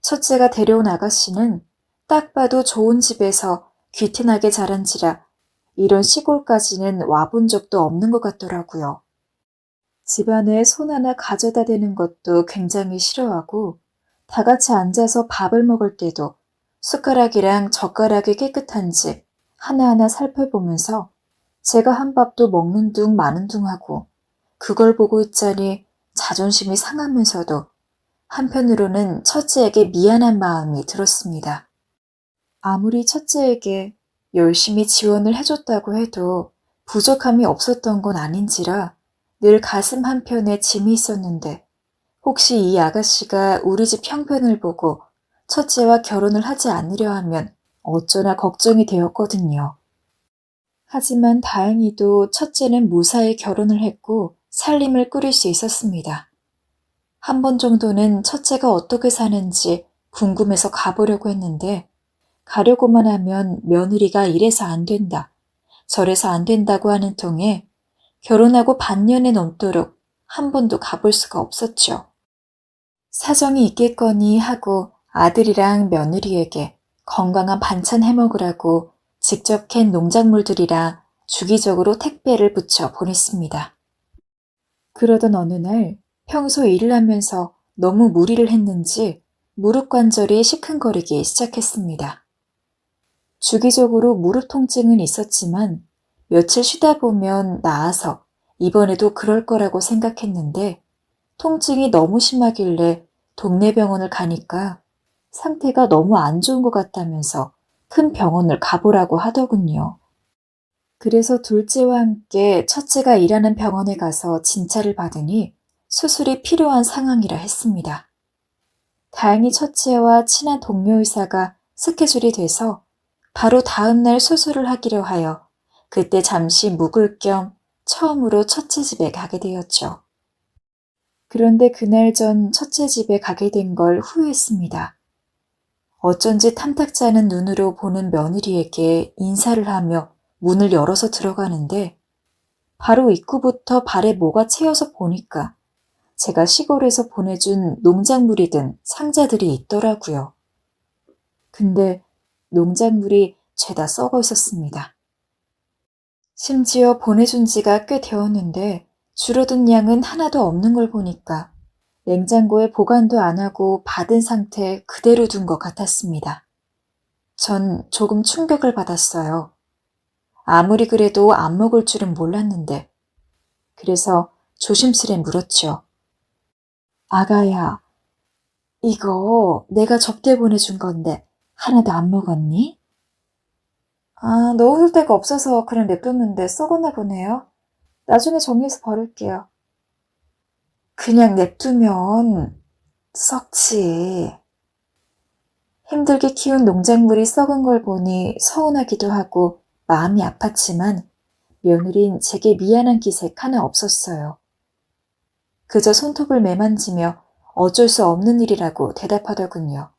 첫째가 데려온 아가씨는 딱 봐도 좋은 집에서 귀티나게 자란지라 이런 시골까지는 와본 적도 없는 것 같더라고요. 집안에 손 하나 가져다 대는 것도 굉장히 싫어하고 다 같이 앉아서 밥을 먹을 때도 숟가락이랑 젓가락이 깨끗한지 하나하나 살펴보면서 제가 한 밥도 먹는 둥 마는 둥 하고 그걸 보고 있자니 자존심이 상하면서도 한편으로는 첫째에게 미안한 마음이 들었습니다. 아무리 첫째에게 열심히 지원을 해줬다고 해도 부족함이 없었던 건 아닌지라 늘 가슴 한편에 짐이 있었는데 혹시 이 아가씨가 우리 집 형편을 보고 첫째와 결혼을 하지 않으려 하면 어쩌나 걱정이 되었거든요. 하지만 다행히도 첫째는 무사히 결혼을 했고 살림을 꾸릴 수 있었습니다. 한 번 정도는 첫째가 어떻게 사는지 궁금해서 가보려고 했는데 가려고만 하면 며느리가 이래서 안 된다, 저래서 안 된다고 하는 통에 결혼하고 반년이 넘도록 한 번도 가볼 수가 없었죠. 사정이 있겠거니 하고 아들이랑 며느리에게 건강한 반찬 해먹으라고 직접 캔 농작물들이라 주기적으로 택배를 붙여 보냈습니다. 그러던 어느 날 평소 일을 하면서 너무 무리를 했는지 무릎 관절이 시큰거리기 시작했습니다. 주기적으로 무릎 통증은 있었지만 며칠 쉬다 보면 나아서 이번에도 그럴 거라고 생각했는데 통증이 너무 심하길래 동네 병원을 가니까 상태가 너무 안 좋은 것 같다면서 큰 병원을 가보라고 하더군요. 그래서 둘째와 함께 첫째가 일하는 병원에 가서 진찰을 받으니 수술이 필요한 상황이라 했습니다. 다행히 첫째와 친한 동료 의사가 스케줄이 돼서 바로 다음 날 수술을 하기로 하여 그때 잠시 묵을 겸 처음으로 첫째 집에 가게 되었죠. 그런데 그날 전 첫째 집에 가게 된 걸 후회했습니다. 어쩐지 탐탁지 않은 눈으로 보는 며느리에게 인사를 하며 문을 열어서 들어가는데 바로 입구부터 발에 뭐가 채여서 보니까 제가 시골에서 보내준 농작물이 든 상자들이 있더라고요. 근데 농작물이 죄다 썩어 있었습니다. 심지어 보내준 지가 꽤 되었는데 줄어든 양은 하나도 없는 걸 보니까 냉장고에 보관도 안 하고 받은 상태 그대로 둔 것 같았습니다. 전 조금 충격을 받았어요. 아무리 그래도 안 먹을 줄은 몰랐는데. 그래서 조심스레 물었죠. 아가야, 이거 내가 접대 보내준 건데 하나도 안 먹었니? 아, 넣어둘 데가 없어서 그냥 냅뒀는데 썩었나 보네요. 나중에 정리해서 버릴게요. 그냥 냅두면 썩지. 힘들게 키운 농작물이 썩은 걸 보니 서운하기도 하고 마음이 아팠지만 며느린 제게 미안한 기색 하나 없었어요. 그저 손톱을 매만지며 어쩔 수 없는 일이라고 대답하더군요.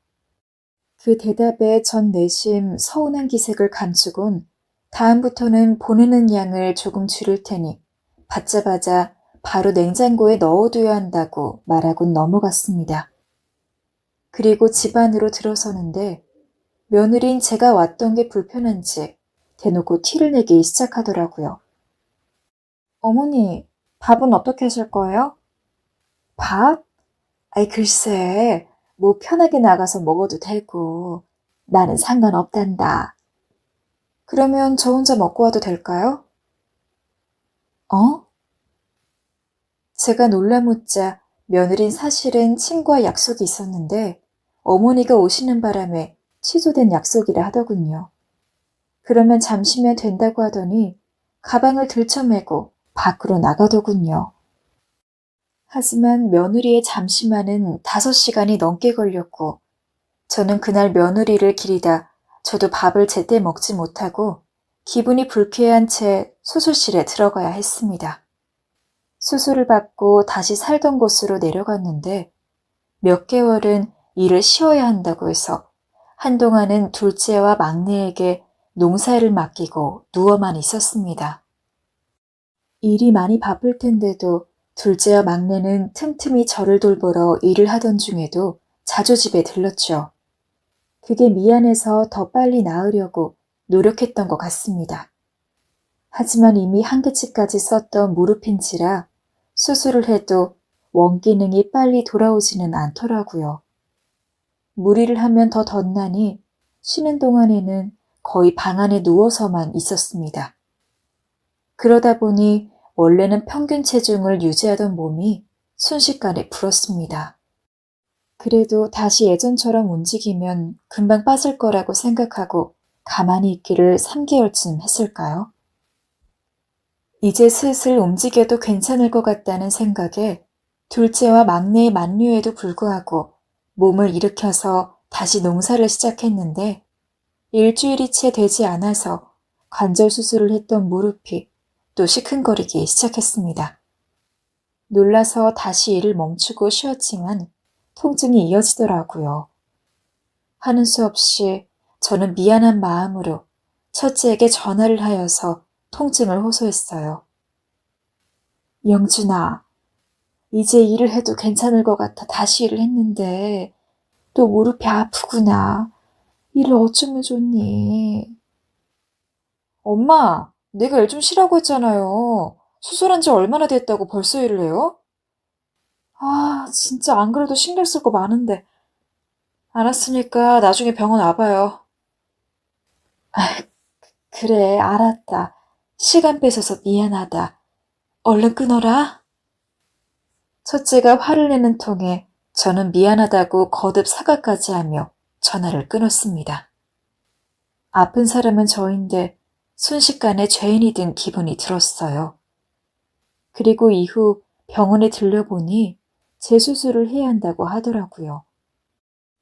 그 대답에 전 내심 서운한 기색을 감추곤 다음부터는 보내는 양을 조금 줄일 테니 받자마자 바로 냉장고에 넣어둬야 한다고 말하곤 넘어갔습니다. 그리고 집 안으로 들어서는데 며느린 제가 왔던 게 불편한지 대놓고 티를 내기 시작하더라고요. 어머니, 밥은 어떻게 하실 거예요? 밥? 아이 글쎄, 뭐 편하게 나가서 먹어도 되고 나는 상관없단다. 그러면 저 혼자 먹고 와도 될까요? 어? 제가 놀라묻자 며느린 사실은 친구와 약속이 있었는데 어머니가 오시는 바람에 취소된 약속이라 하더군요. 그러면 잠시면 된다고 하더니 가방을 들쳐매고 밖으로 나가더군요. 하지만 며느리의 잠시만은 5시간이 넘게 걸렸고 저는 그날 며느리를 기리다 저도 밥을 제때 먹지 못하고 기분이 불쾌한 채 수술실에 들어가야 했습니다. 수술을 받고 다시 살던 곳으로 내려갔는데 몇 개월은 일을 쉬어야 한다고 해서 한동안은 둘째와 막내에게 농사일을 맡기고 누워만 있었습니다. 일이 많이 바쁠 텐데도 둘째와 막내는 틈틈이 저를 돌보러 일을 하던 중에도 자주 집에 들렀죠. 그게 미안해서 더 빨리 나으려고 노력했던 것 같습니다. 하지만 이미 한계치까지 썼던 무릎인지라 수술을 해도 원기능이 빨리 돌아오지는 않더라고요. 무리를 하면 더 덧나니 쉬는 동안에는 거의 방 안에 누워서만 있었습니다. 그러다 보니 원래는 평균 체중을 유지하던 몸이 순식간에 불었습니다. 그래도 다시 예전처럼 움직이면 금방 빠질 거라고 생각하고 가만히 있기를 3개월쯤 했을까요? 이제 슬슬 움직여도 괜찮을 것 같다는 생각에 둘째와 막내의 만류에도 불구하고 몸을 일으켜서 다시 농사를 시작했는데 일주일이 채 되지 않아서 관절 수술을 했던 무릎이 또 시큰거리기 시작했습니다. 놀라서 다시 일을 멈추고 쉬었지만 통증이 이어지더라고요. 하는 수 없이 저는 미안한 마음으로 첫째에게 전화를 하여서 통증을 호소했어요. 영준아, 이제 일을 해도 괜찮을 것 같아 다시 일을 했는데 또 무릎이 아프구나. 일을 어쩌면 좋니? 엄마, 내가 일 좀 쉬라고 했잖아요. 수술한 지 얼마나 됐다고 벌써 일을 해요? 아, 진짜 안 그래도 신경 쓸 거 많은데. 알았으니까 나중에 병원 와봐요. 아, 그래, 알았다. 시간 뺏어서 미안하다. 얼른 끊어라. 첫째가 화를 내는 통에 저는 미안하다고 거듭 사과까지 하며 전화를 끊었습니다. 아픈 사람은 저인데 순식간에 죄인이 된 기분이 들었어요. 그리고 이후 병원에 들려보니 재수술을 해야 한다고 하더라고요.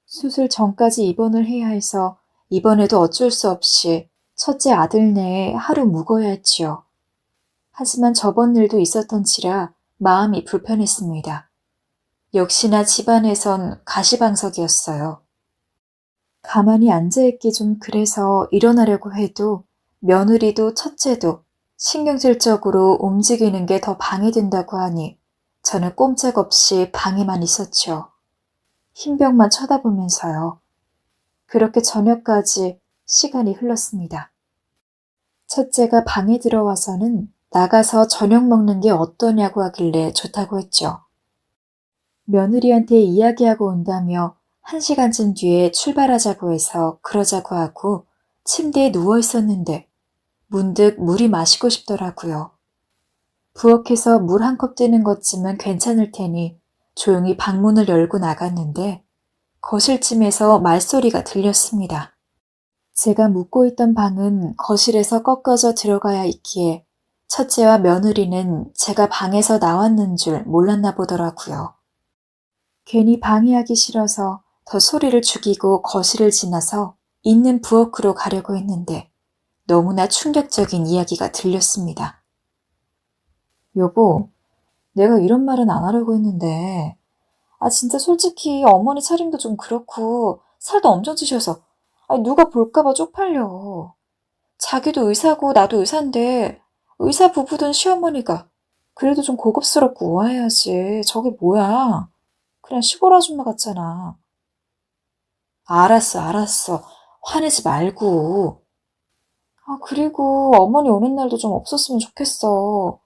수술 전까지 입원을 해야 해서 이번에도 어쩔 수 없이 첫째 아들네에 하루 묵어야 했지요. 하지만 저번 일도 있었던지라 마음이 불편했습니다. 역시나 집안에선 가시방석이었어요. 가만히 앉아있기 좀 그래서 일어나려고 해도 며느리도 첫째도 신경질적으로 움직이는 게 더 방해된다고 하니 저는 꼼짝없이 방에만 있었죠. 흰벽만 쳐다보면서요. 그렇게 저녁까지 시간이 흘렀습니다. 첫째가 방에 들어와서는 나가서 저녁 먹는 게 어떠냐고 하길래 좋다고 했죠. 며느리한테 이야기하고 온다며 1시간쯤 뒤에 출발하자고 해서 그러자고 하고 침대에 누워 있었는데 문득 물이 마시고 싶더라고요. 부엌에서 물 한 컵 뜨는 것쯤은 괜찮을 테니 조용히 방문을 열고 나갔는데 거실쯤에서 말소리가 들렸습니다. 제가 묵고 있던 방은 거실에서 꺾어져 들어가야 있기에 첫째와 며느리는 제가 방에서 나왔는 줄 몰랐나 보더라고요. 괜히 방해하기 싫어서 더 소리를 죽이고 거실을 지나서 있는 부엌으로 가려고 했는데 너무나 충격적인 이야기가 들렸습니다. 여보, 내가 이런 말은 안 하려고 했는데 진짜 솔직히 어머니 차림도 좀 그렇고 살도 엄청 찌셔서 누가 볼까봐 쪽팔려. 자기도 의사고 나도 의사인데 의사 부부든 시어머니가 그래도 좀 고급스럽고 우아해야지. 저게 뭐야. 그냥 시골 아줌마 같잖아. 알았어. 화내지 말고. 그리고 어머니 오는 날도 좀 없었으면 좋겠어.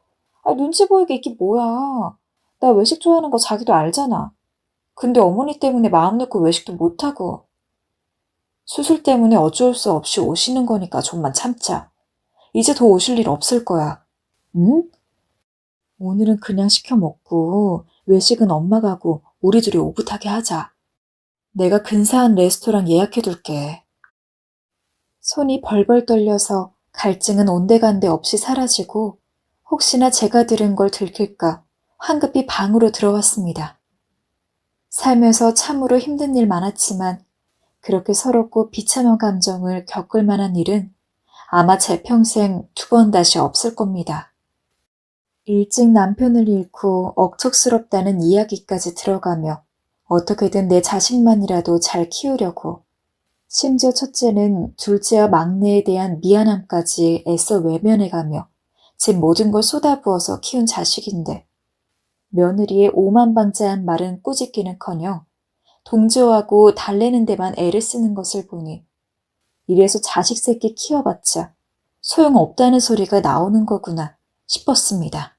눈치 보이게 이게 뭐야. 나 외식 좋아하는 거 자기도 알잖아. 근데 어머니 때문에 마음 놓고 외식도 못하고. 수술 때문에 어쩔 수 없이 오시는 거니까 좀만 참자. 이제 더 오실 일 없을 거야. 응? 오늘은 그냥 시켜 먹고 외식은 엄마가 하고 우리 둘이 오붓하게 하자. 내가 근사한 레스토랑 예약해둘게. 손이 벌벌 떨려서 갈증은 온데간데 없이 사라지고 혹시나 제가 들은 걸 들킬까 황급히 방으로 들어왔습니다. 살면서 참으로 힘든 일 많았지만 그렇게 서럽고 비참한 감정을 겪을 만한 일은 아마 제 평생 2번 다시 없을 겁니다. 일찍 남편을 잃고 억척스럽다는 이야기까지 들어가며 어떻게든 내 자식만이라도 잘 키우려고 심지어 첫째는 둘째와 막내에 대한 미안함까지 애써 외면해가며 제 모든 걸 쏟아부어서 키운 자식인데 며느리의 오만방자한 말은 꾸짖기는커녕 동조하고 달래는 데만 애를 쓰는 것을 보니 이래서 자식 새끼 키워봤자 소용없다는 소리가 나오는 거구나 싶었습니다.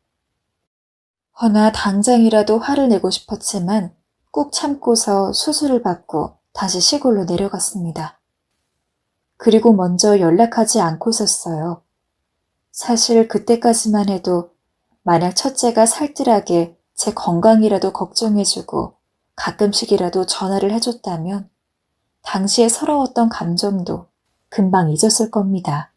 허나 당장이라도 화를 내고 싶었지만 꾹 참고서 수술을 받고 다시 시골로 내려갔습니다. 그리고 먼저 연락하지 않고 있었어요. 사실 그때까지만 해도 만약 첫째가 살뜰하게 제 건강이라도 걱정해주고 가끔씩이라도 전화를 해줬다면 당시에 서러웠던 감정도 금방 잊었을 겁니다.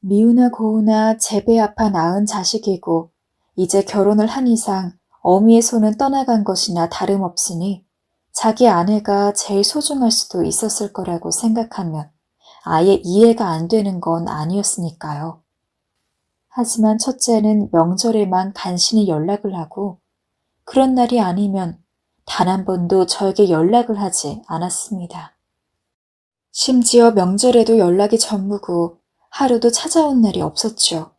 미우나 고우나 제 배 아파 낳은 자식이고 이제 결혼을 한 이상 어미의 손은 떠나간 것이나 다름없으니 자기 아내가 제일 소중할 수도 있었을 거라고 생각하면 아예 이해가 안 되는 건 아니었으니까요. 하지만 첫째는 명절에만 간신히 연락을 하고 그런 날이 아니면 단 한 번도 저에게 연락을 하지 않았습니다. 심지어 명절에도 연락이 전무고 하루도 찾아온 날이 없었죠.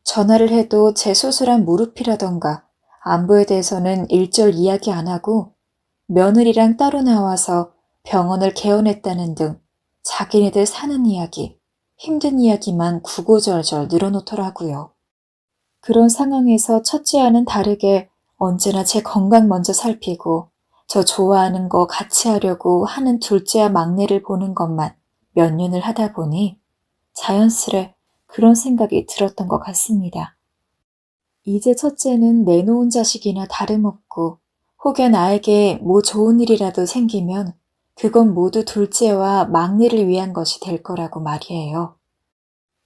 전화를 해도 제 수술한 무릎이라던가 안부에 대해서는 일절 이야기 안 하고 며느리랑 따로 나와서 병원을 개원했다는 등 자기네들 사는 이야기, 힘든 이야기만 구구절절 늘어놓더라고요. 그런 상황에서 첫째와는 다르게 언제나 제 건강 먼저 살피고 저 좋아하는 거 같이 하려고 하는 둘째와 막내를 보는 것만 몇 년을 하다 보니 자연스레 그런 생각이 들었던 것 같습니다. 이제 첫째는 내놓은 자식이나 다름없고 혹여 나에게 뭐 좋은 일이라도 생기면 그건 모두 둘째와 막내를 위한 것이 될 거라고 말이에요.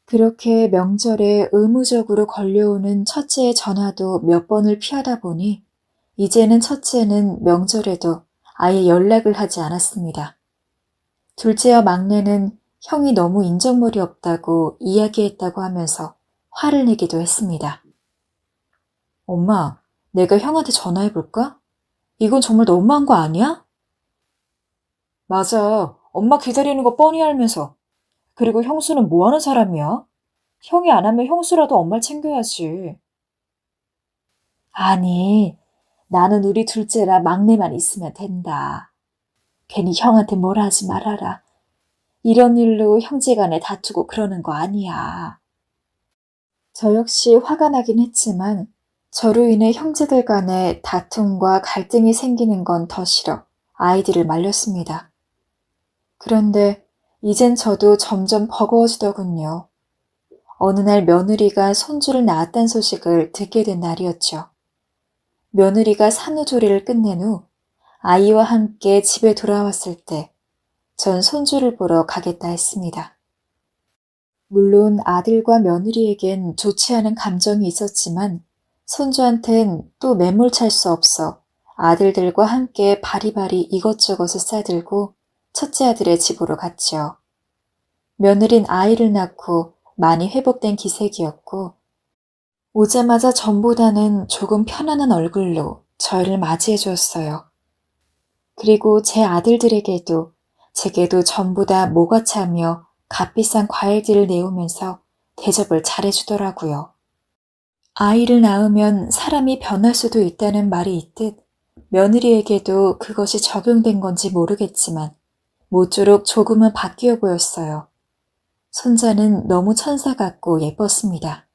그렇게 명절에 의무적으로 걸려오는 첫째의 전화도 몇 번을 피하다 보니 이제는 첫째는 명절에도 아예 연락을 하지 않았습니다. 둘째와 막내는 형이 너무 인정머리 없다고 이야기했다고 하면서 화를 내기도 했습니다. 엄마, 내가 형한테 전화해볼까? 이건 정말 너무한 거 아니야? 맞아. 엄마 기다리는 거 뻔히 알면서. 그리고 형수는 뭐 하는 사람이야? 형이 안 하면 형수라도 엄마를 챙겨야지. 아니, 나는 우리 둘째라 막내만 있으면 된다. 괜히 형한테 뭐라 하지 말아라. 이런 일로 형제간에 다투고 그러는 거 아니야. 저 역시 화가 나긴 했지만 저로 인해 형제들 간에 다툼과 갈등이 생기는 건 더 싫어 아이들을 말렸습니다. 그런데 이젠 저도 점점 버거워지더군요. 어느 날 며느리가 손주를 낳았다는 소식을 듣게 된 날이었죠. 며느리가 산후조리를 끝낸 후 아이와 함께 집에 돌아왔을 때 전 손주를 보러 가겠다 했습니다. 물론 아들과 며느리에겐 좋지 않은 감정이 있었지만 손주한텐 또 매몰찰 수 없어 아들들과 함께 바리바리 이것저것을 싸들고 첫째 아들의 집으로 갔죠. 며느린 아이를 낳고 많이 회복된 기색이었고 오자마자 전보다는 조금 편안한 얼굴로 저희를 맞이해 주었어요. 그리고 제 아들들에게도 제게도 전보다 모가 차며 값비싼 과일들을 내오면서 대접을 잘해주더라고요. 아이를 낳으면 사람이 변할 수도 있다는 말이 있듯 며느리에게도 그것이 적용된 건지 모르겠지만 모쪼록 조금은 바뀌어 보였어요. 손자는 너무 천사 같고 예뻤습니다.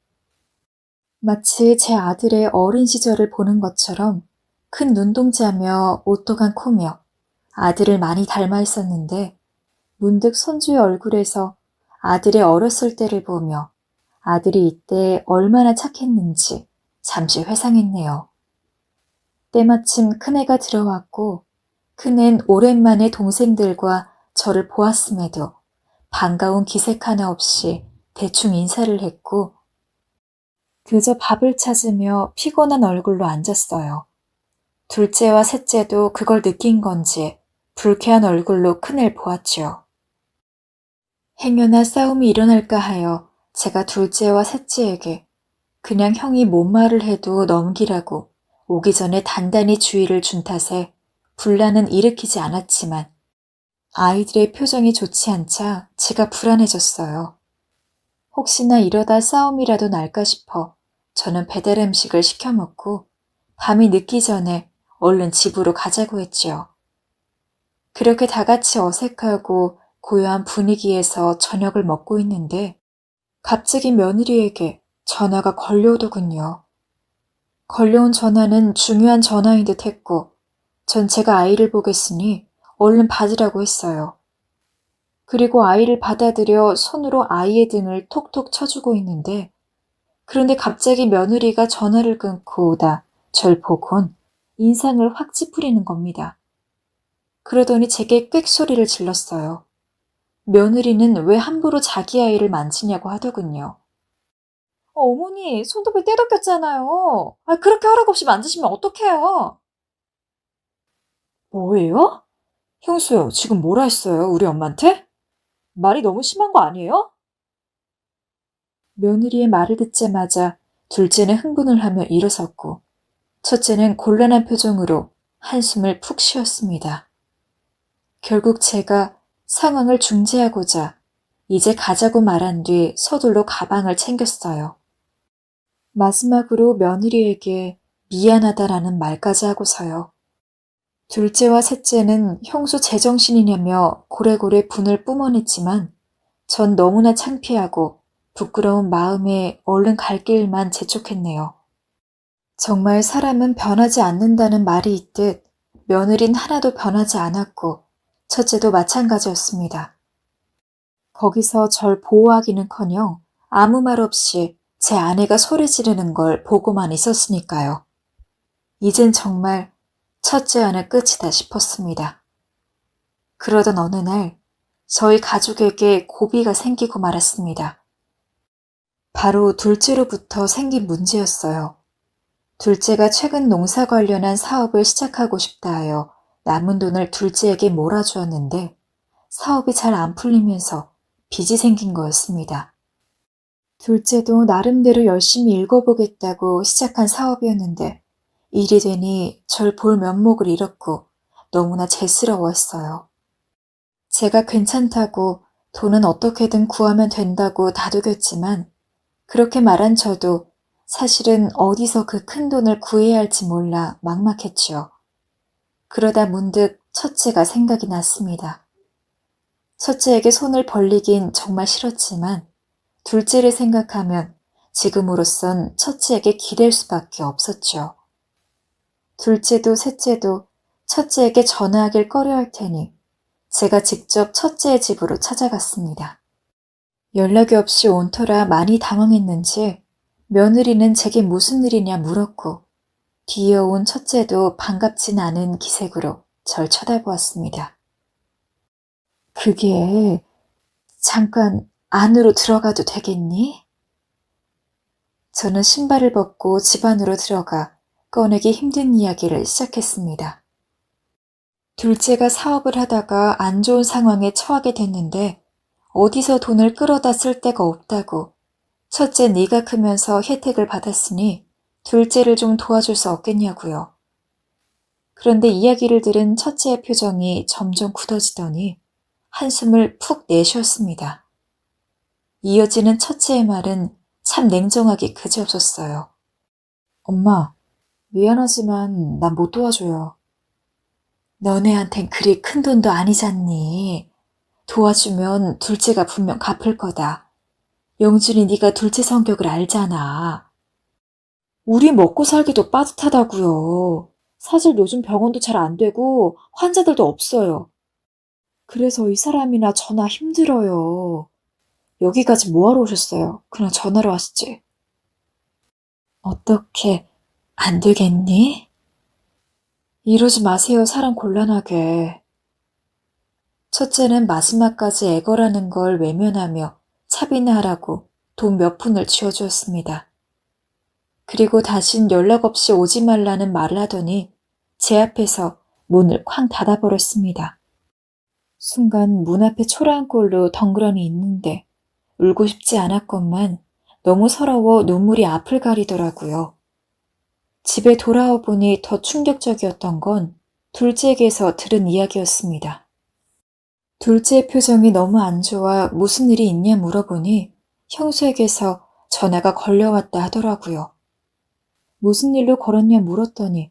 마치 제 아들의 어린 시절을 보는 것처럼 큰 눈동자며 오똑한 코며 아들을 많이 닮아 있었는데 문득 손주의 얼굴에서 아들의 어렸을 때를 보며 아들이 이때 얼마나 착했는지 잠시 회상했네요. 때마침 큰애가 들어왔고 큰애는 오랜만에 동생들과 저를 보았음에도 반가운 기색 하나 없이 대충 인사를 했고 그저 밥을 찾으며 피곤한 얼굴로 앉았어요. 둘째와 셋째도 그걸 느낀 건지 불쾌한 얼굴로 큰애를 보았죠. 행여나 싸움이 일어날까 하여 제가 둘째와 셋째에게 그냥 형이 뭔 말을 해도 넘기라고 오기 전에 단단히 주의를 준 탓에 분란은 일으키지 않았지만 아이들의 표정이 좋지 않자 제가 불안해졌어요. 혹시나 이러다 싸움이라도 날까 싶어 저는 배달 음식을 시켜 먹고 밤이 늦기 전에 얼른 집으로 가자고 했지요. 그렇게 다 같이 어색하고 고요한 분위기에서 저녁을 먹고 있는데 갑자기 며느리에게 전화가 걸려오더군요. 걸려온 전화는 중요한 전화인 듯 했고 전 제가 아이를 보겠으니 얼른 받으라고 했어요. 그리고 아이를 받아들여 손으로 아이의 등을 톡톡 쳐주고 있는데 그런데 갑자기 며느리가 전화를 끊고 오다 절 보곤 인상을 확 찌푸리는 겁니다. 그러더니 제게 꽥소리를 질렀어요. 며느리는 왜 함부로 자기 아이를 만지냐고 하더군요. 어머니, 손톱에 때도 꼈잖아요. 그렇게 허락 없이 만지시면 어떡해요? 뭐예요? 형수요, 지금 뭐라 했어요, 우리 엄마한테? 말이 너무 심한 거 아니에요? 며느리의 말을 듣자마자 둘째는 흥분을 하며 일어섰고 첫째는 곤란한 표정으로 한숨을 푹 쉬었습니다. 결국 제가 상황을 중재하고자 이제 가자고 말한 뒤 서둘러 가방을 챙겼어요. 마지막으로 며느리에게 미안하다라는 말까지 하고서요. 둘째와 셋째는 형수 제정신이냐며 고래고래 분을 뿜어냈지만 전 너무나 창피하고 부끄러운 마음에 얼른 갈 길만 재촉했네요. 정말 사람은 변하지 않는다는 말이 있듯 며느린 하나도 변하지 않았고 첫째도 마찬가지였습니다. 거기서 절 보호하기는커녕 아무 말 없이 제 아내가 소리 지르는 걸 보고만 있었으니까요. 이젠 정말 첫째 안은 끝이다 싶었습니다. 그러던 어느 날 저희 가족에게 고비가 생기고 말았습니다. 바로 둘째로부터 생긴 문제였어요. 둘째가 최근 농사 관련한 사업을 시작하고 싶다 하여 남은 돈을 둘째에게 몰아주었는데 사업이 잘 안 풀리면서 빚이 생긴 거였습니다. 둘째도 나름대로 열심히 읽어보겠다고 시작한 사업이었는데 일이 되니 절 볼 면목을 잃었고 너무나 죄스러워했어요. 제가 괜찮다고 돈은 어떻게든 구하면 된다고 다독였지만 그렇게 말한 저도 사실은 어디서 그 큰 돈을 구해야 할지 몰라 막막했지요. 그러다 문득 첫째가 생각이 났습니다. 첫째에게 손을 벌리긴 정말 싫었지만 둘째를 생각하면 지금으로선 첫째에게 기댈 수밖에 없었죠. 둘째도 셋째도 첫째에게 전화하길 꺼려할 테니 제가 직접 첫째의 집으로 찾아갔습니다. 연락이 없이 온 터라 많이 당황했는지 며느리는 제게 무슨 일이냐 물었고 뒤이어온 첫째도 반갑진 않은 기색으로 절 쳐다보았습니다. 그게 잠깐 안으로 들어가도 되겠니? 저는 신발을 벗고 집 안으로 들어가 꺼내기 힘든 이야기를 시작했습니다. 둘째가 사업을 하다가 안 좋은 상황에 처하게 됐는데 어디서 돈을 끌어다 쓸 데가 없다고 첫째 네가 크면서 혜택을 받았으니 둘째를 좀 도와줄 수 없겠냐고요. 그런데 이야기를 들은 첫째의 표정이 점점 굳어지더니 한숨을 푹 내쉬었습니다. 이어지는 첫째의 말은 참 냉정하기 그지없었어요. 엄마, 미안하지만 난 못 도와줘요. 너네한텐 그리 큰 돈도 아니잖니. 도와주면 둘째가 분명 갚을 거다. 영준이 네가 둘째 성격을 알잖아. 우리 먹고 살기도 빠듯하다고요. 사실 요즘 병원도 잘 안 되고 환자들도 없어요. 그래서 이 사람이나 저나 힘들어요. 여기까지 뭐하러 오셨어요? 그냥 전화로 하시지. 어떻게 안 되겠니? 이러지 마세요. 사람 곤란하게. 첫째는 마지막까지 애거라는 걸 외면하며 차비나 하라고 돈 몇 푼을 쥐어주었습니다. 그리고 다신 연락 없이 오지 말라는 말을 하더니 제 앞에서 문을 쾅 닫아버렸습니다. 순간 문 앞에 초라한 꼴로 덩그러니 있는데 울고 싶지 않았건만 너무 서러워 눈물이 앞을 가리더라고요. 집에 돌아와 보니 더 충격적이었던 건 둘째에게서 들은 이야기였습니다. 둘째의 표정이 너무 안 좋아 무슨 일이 있냐 물어보니 형수에게서 전화가 걸려왔다 하더라고요. 무슨 일로 걸었냐 물었더니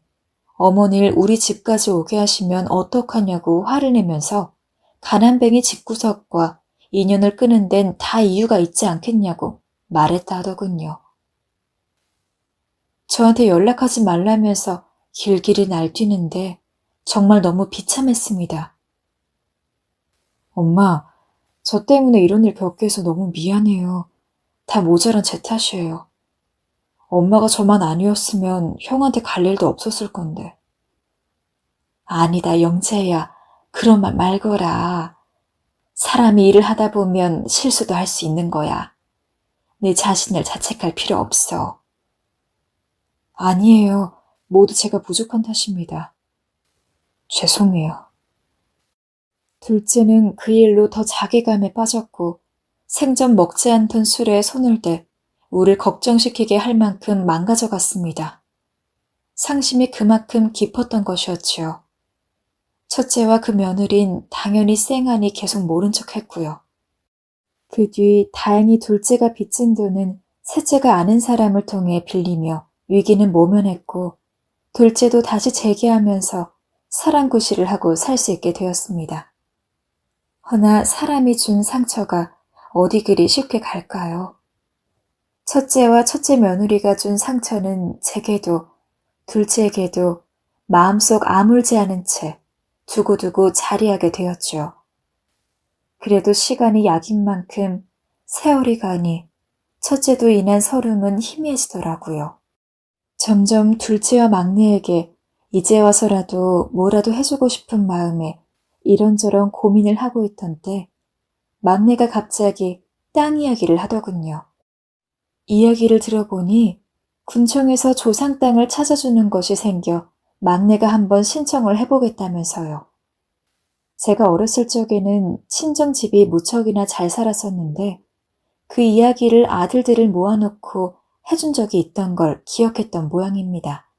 어머니를 우리 집까지 오게 하시면 어떡하냐고 화를 내면서 가난뱅이 집구석과 인연을 끄는 데는 다 이유가 있지 않겠냐고 말했다 하더군요. 저한테 연락하지 말라면서 길길이 날뛰는데 정말 너무 비참했습니다. 엄마, 저 때문에 이런 일 겪게 해서 너무 미안해요. 다 모자란 제 탓이에요. 엄마가 저만 아니었으면 형한테 갈 일도 없었을 건데. 아니다, 영재야. 그런 말 말거라. 사람이 일을 하다 보면 실수도 할 수 있는 거야. 내 자신을 자책할 필요 없어. 아니에요. 모두 제가 부족한 탓입니다. 죄송해요. 둘째는 그 일로 더 자괴감에 빠졌고 생전 먹지 않던 술에 손을 대 우리를 걱정시키게 할 만큼 망가져갔습니다. 상심이 그만큼 깊었던 것이었지요. 첫째와 그 며느린 당연히 쌩하니 계속 모른 척했고요. 그 뒤 다행히 둘째가 빚진 돈은 셋째가 아는 사람을 통해 빌리며 위기는 모면했고 둘째도 다시 재기하면서 사랑구실을 하고 살 수 있게 되었습니다. 허나 사람이 준 상처가 어디 그리 쉽게 갈까요? 첫째와 첫째 며느리가 준 상처는 제게도 둘째에게도 마음속 아물지 않은 채 두고두고 자리하게 되었죠. 그래도 시간이 약인 만큼 세월이 가니 첫째도 인한 서름은 희미해지더라고요. 점점 둘째와 막내에게 이제 와서라도 뭐라도 해주고 싶은 마음에 이런저런 고민을 하고 있던 때 막내가 갑자기 땅 이야기를 하더군요. 이야기를 들어보니 군청에서 조상 땅을 찾아주는 것이 생겨 막내가 한번 신청을 해보겠다면서요. 제가 어렸을 적에는 친정집이 무척이나 잘 살았었는데 그 이야기를 아들들을 모아놓고 해준 적이 있던 걸 기억했던 모양입니다.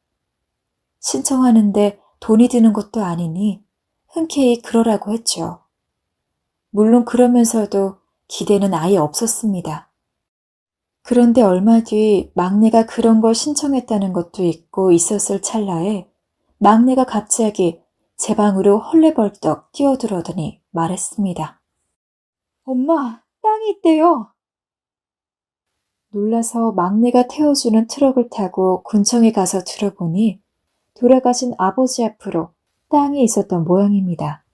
신청하는데 돈이 드는 것도 아니니 흔쾌히 그러라고 했죠. 물론 그러면서도 기대는 아예 없었습니다. 그런데 얼마 뒤 막내가 그런 걸 신청했다는 것도 잊고 있었을 찰나에 막내가 갑자기 제 방으로 헐레벌떡 뛰어들어더니 말했습니다. 엄마, 땅이 있대요. 놀라서 막내가 태워주는 트럭을 타고 군청에 가서 들어보니 돌아가신 아버지 앞으로 땅이 있었던 모양입니다.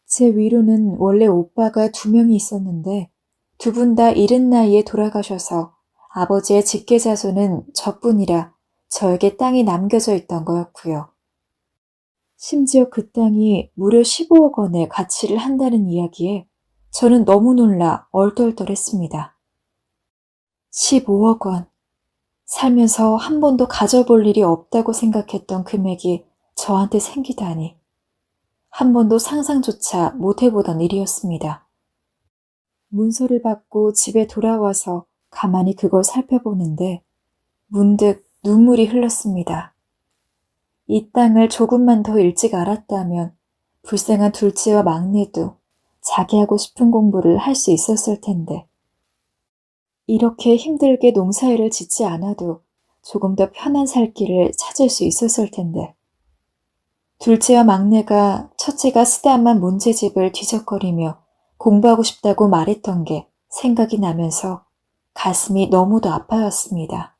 제 위로는 원래 오빠가 2명이 있었는데 두 분 다 이른 나이에 돌아가셔서 아버지의 직계자손은 저뿐이라 저에게 땅이 남겨져 있던 거였고요. 심지어 그 땅이 무려 15억 원의 가치를 한다는 이야기에 저는 너무 놀라 얼떨떨했습니다. 15억 원. 살면서 한 번도 가져볼 일이 없다고 생각했던 금액이 저한테 생기다니. 한 번도 상상조차 못 해보던 일이었습니다. 문서를 받고 집에 돌아와서 가만히 그걸 살펴보는데 문득 눈물이 흘렀습니다. 이 땅을 조금만 더 일찍 알았다면 불쌍한 둘째와 막내도 자기 하고 싶은 공부를 할 수 있었을 텐데. 이렇게 힘들게 농사일을 짓지 않아도 조금 더 편한 살 길을 찾을 수 있었을 텐데. 둘째와 막내가 첫째가 쓰다만 문제집을 뒤적거리며 공부하고 싶다고 말했던 게 생각이 나면서 가슴이 너무도 아파왔습니다.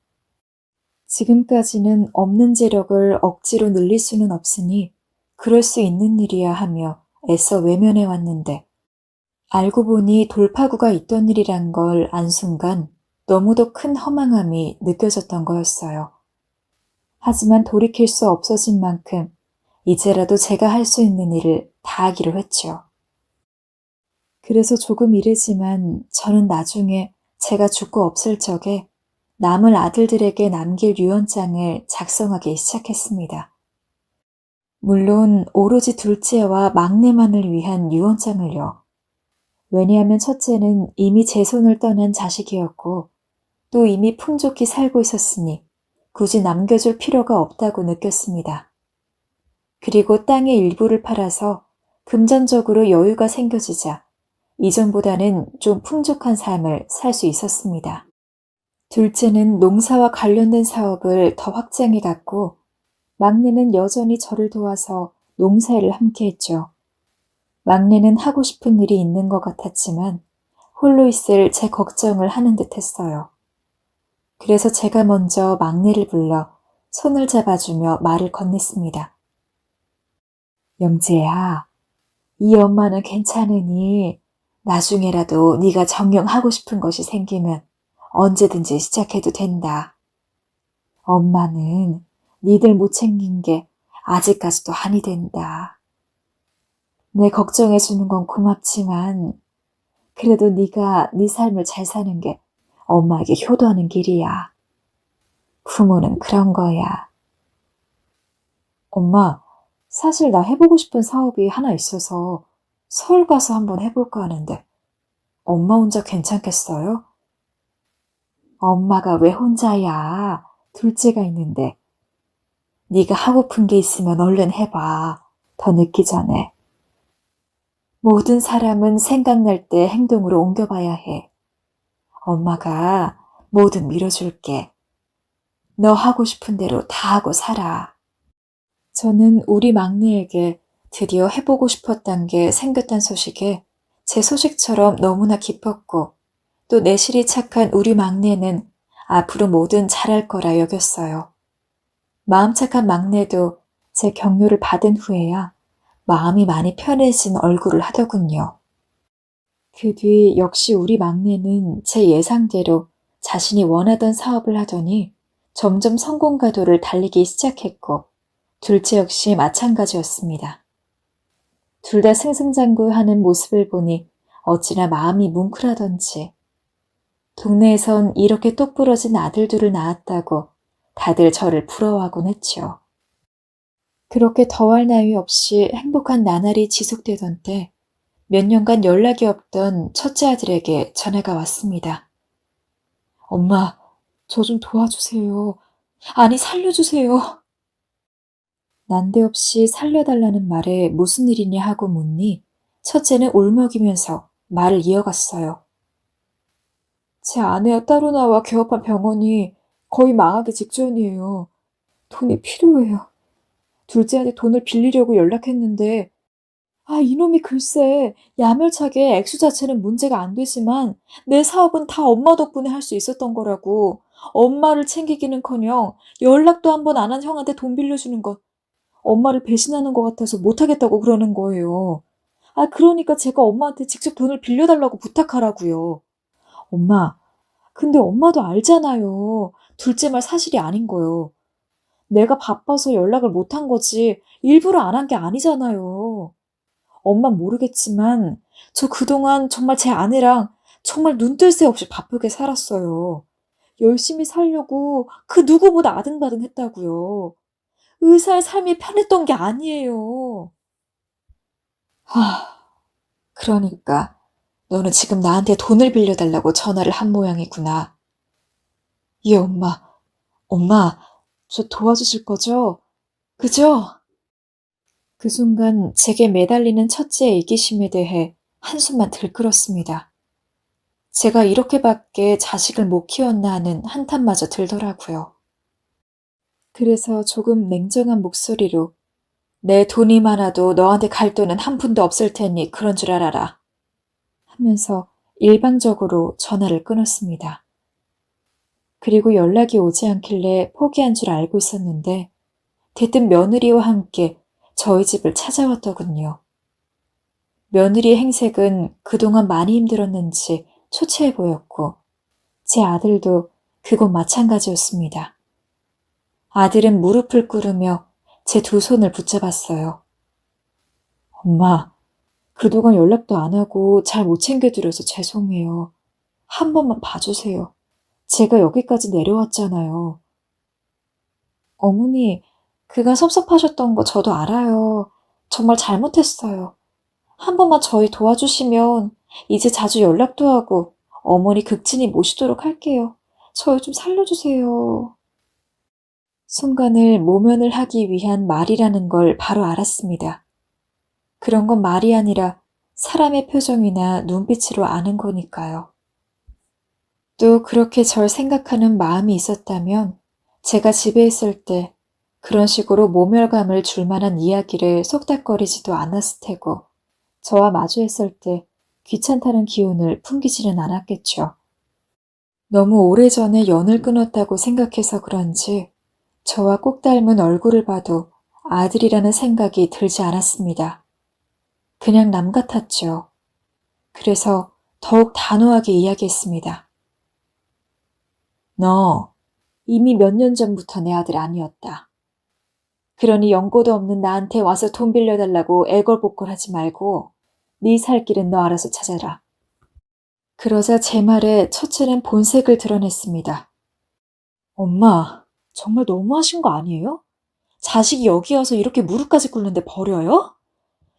지금까지는 없는 재력을 억지로 늘릴 수는 없으니 그럴 수 있는 일이야 하며 애써 외면해 왔는데 알고 보니 돌파구가 있던 일이란 걸 안 순간 너무도 큰 허망함이 느껴졌던 거였어요. 하지만 돌이킬 수 없어진 만큼 이제라도 제가 할 수 있는 일을 다 하기로 했죠. 그래서 조금 이르지만 저는 나중에 제가 죽고 없을 적에 남을 아들들에게 남길 유언장을 작성하기 시작했습니다. 물론 오로지 둘째와 막내만을 위한 유언장을요. 왜냐하면 첫째는 이미 제 손을 떠난 자식이었고 또 이미 풍족히 살고 있었으니 굳이 남겨줄 필요가 없다고 느꼈습니다. 그리고 땅의 일부를 팔아서 금전적으로 여유가 생겨지자 이전보다는 좀 풍족한 삶을 살 수 있었습니다. 둘째는 농사와 관련된 사업을 더 확장해 갔고 막내는 여전히 저를 도와서 농사일을 함께 했죠. 막내는 하고 싶은 일이 있는 것 같았지만 홀로 있을 제 걱정을 하는 듯 했어요. 그래서 제가 먼저 막내를 불러 손을 잡아주며 말을 건넸습니다. 영재야, 이 엄마는 괜찮으니 나중에라도 네가 정녕 하고 싶은 것이 생기면 언제든지 시작해도 된다. 엄마는 니들 못 챙긴 게 아직까지도 한이 된다. 내 걱정해주는 건 고맙지만 그래도 네가 네 삶을 잘 사는 게 엄마에게 효도하는 길이야. 부모는 그런 거야. 엄마, 사실 나 해보고 싶은 사업이 하나 있어서 서울 가서 한번 해볼까 하는데 엄마 혼자 괜찮겠어요? 엄마가 왜 혼자야? 둘째가 있는데. 네가 하고픈 게 있으면 얼른 해봐. 더 늦기 전에. 모든 사람은 생각날 때 행동으로 옮겨봐야 해. 엄마가 뭐든 밀어줄게. 너 하고 싶은 대로 다 하고 살아. 저는 우리 막내에게 드디어 해보고 싶었던 게 생겼단 소식에 제 소식처럼 너무나 기뻤고 또 내실이 착한 우리 막내는 앞으로 뭐든 잘할 거라 여겼어요. 마음 착한 막내도 제 격려를 받은 후에야 마음이 많이 편해진 얼굴을 하더군요. 그 뒤 역시 우리 막내는 제 예상대로 자신이 원하던 사업을 하더니 점점 성공 가도를 달리기 시작했고 둘째 역시 마찬가지였습니다. 둘 다 승승장구하는 모습을 보니 어찌나 마음이 뭉클하던지 동네에선 이렇게 똑부러진 아들 둘을 낳았다고 다들 저를 부러워하곤 했죠. 그렇게 더할 나위 없이 행복한 나날이 지속되던 때 몇 년간 연락이 없던 첫째 아들에게 전화가 왔습니다. 엄마, 저 좀 도와주세요. 아니, 살려주세요. 난데없이 살려달라는 말에 무슨 일이냐 하고 묻니 첫째는 울먹이면서 말을 이어갔어요. 제 아내와 따로 나와 개업한 병원이 거의 망하기 직전이에요. 돈이 필요해요. 둘째한테 돈을 빌리려고 연락했는데 이놈이 글쎄, 야멸차게 액수 자체는 문제가 안 되지만 내 사업은 다 엄마 덕분에 할 수 있었던 거라고. 엄마를 챙기기는커녕 연락도 한 번 안 한 형한테 돈 빌려주는 것, 엄마를 배신하는 것 같아서 못하겠다고 그러는 거예요. 그러니까 제가 엄마한테 직접 돈을 빌려달라고 부탁하라고요. 엄마, 근데 엄마도 알잖아요. 둘째 말 사실이 아닌 거요. 내가 바빠서 연락을 못 한 거지 일부러 안 한 게 아니잖아요. 엄만 모르겠지만 저 그동안 정말 제 아내랑 정말 눈뜰 새 없이 바쁘게 살았어요. 열심히 살려고 그 누구보다 아등바등 했다고요. 의사의 삶이 편했던 게 아니에요. 그러니까 너는 지금 나한테 돈을 빌려달라고 전화를 한 모양이구나. 예, 엄마. 엄마, 저 도와주실 거죠? 그죠? 그 순간 제게 매달리는 첫째의 이기심에 대해 한숨만 들끓었습니다. 제가 이렇게밖에 자식을 못 키웠나 하는 한탄마저 들더라고요. 그래서 조금 냉정한 목소리로 내 돈이 많아도 너한테 갈 돈은 한 푼도 없을 테니 그런 줄 알아라. 하면서 일방적으로 전화를 끊었습니다. 그리고 연락이 오지 않길래 포기한 줄 알고 있었는데 대뜸 며느리와 함께 저희 집을 찾아왔더군요. 며느리의 행색은 그동안 많이 힘들었는지 초췌해 보였고 제 아들도 그건 마찬가지였습니다. 아들은 무릎을 꿇으며 제 두 손을 붙잡았어요. 엄마, 그동안 연락도 안 하고 잘 못 챙겨드려서 죄송해요. 한 번만 봐주세요. 제가 여기까지 내려왔잖아요. 어머니, 그간 섭섭하셨던 거 저도 알아요. 정말 잘못했어요. 한 번만 저희 도와주시면 이제 자주 연락도 하고 어머니 극진히 모시도록 할게요. 저희 좀 살려주세요. 순간을 모면을 하기 위한 말이라는 걸 바로 알았습니다. 그런 건 말이 아니라 사람의 표정이나 눈빛으로 아는 거니까요. 또 그렇게 절 생각하는 마음이 있었다면 제가 집에 있을 때 그런 식으로 모멸감을 줄 만한 이야기를 속닥거리지도 않았을 테고 저와 마주했을 때 귀찮다는 기운을 풍기지는 않았겠죠. 너무 오래전에 연을 끊었다고 생각해서 그런지 저와 꼭 닮은 얼굴을 봐도 아들이라는 생각이 들지 않았습니다. 그냥 남 같았죠. 그래서 더욱 단호하게 이야기했습니다. 너 이미 몇 년 전부터 내 아들 아니었다. 그러니 연고도 없는 나한테 와서 돈 빌려달라고 애걸복걸하지 말고 네 살 길은 너 알아서 찾아라. 그러자 제 말에 첫째는 본색을 드러냈습니다. 엄마, 정말 너무하신 거 아니에요? 자식이 여기 와서 이렇게 무릎까지 꿇는데 버려요?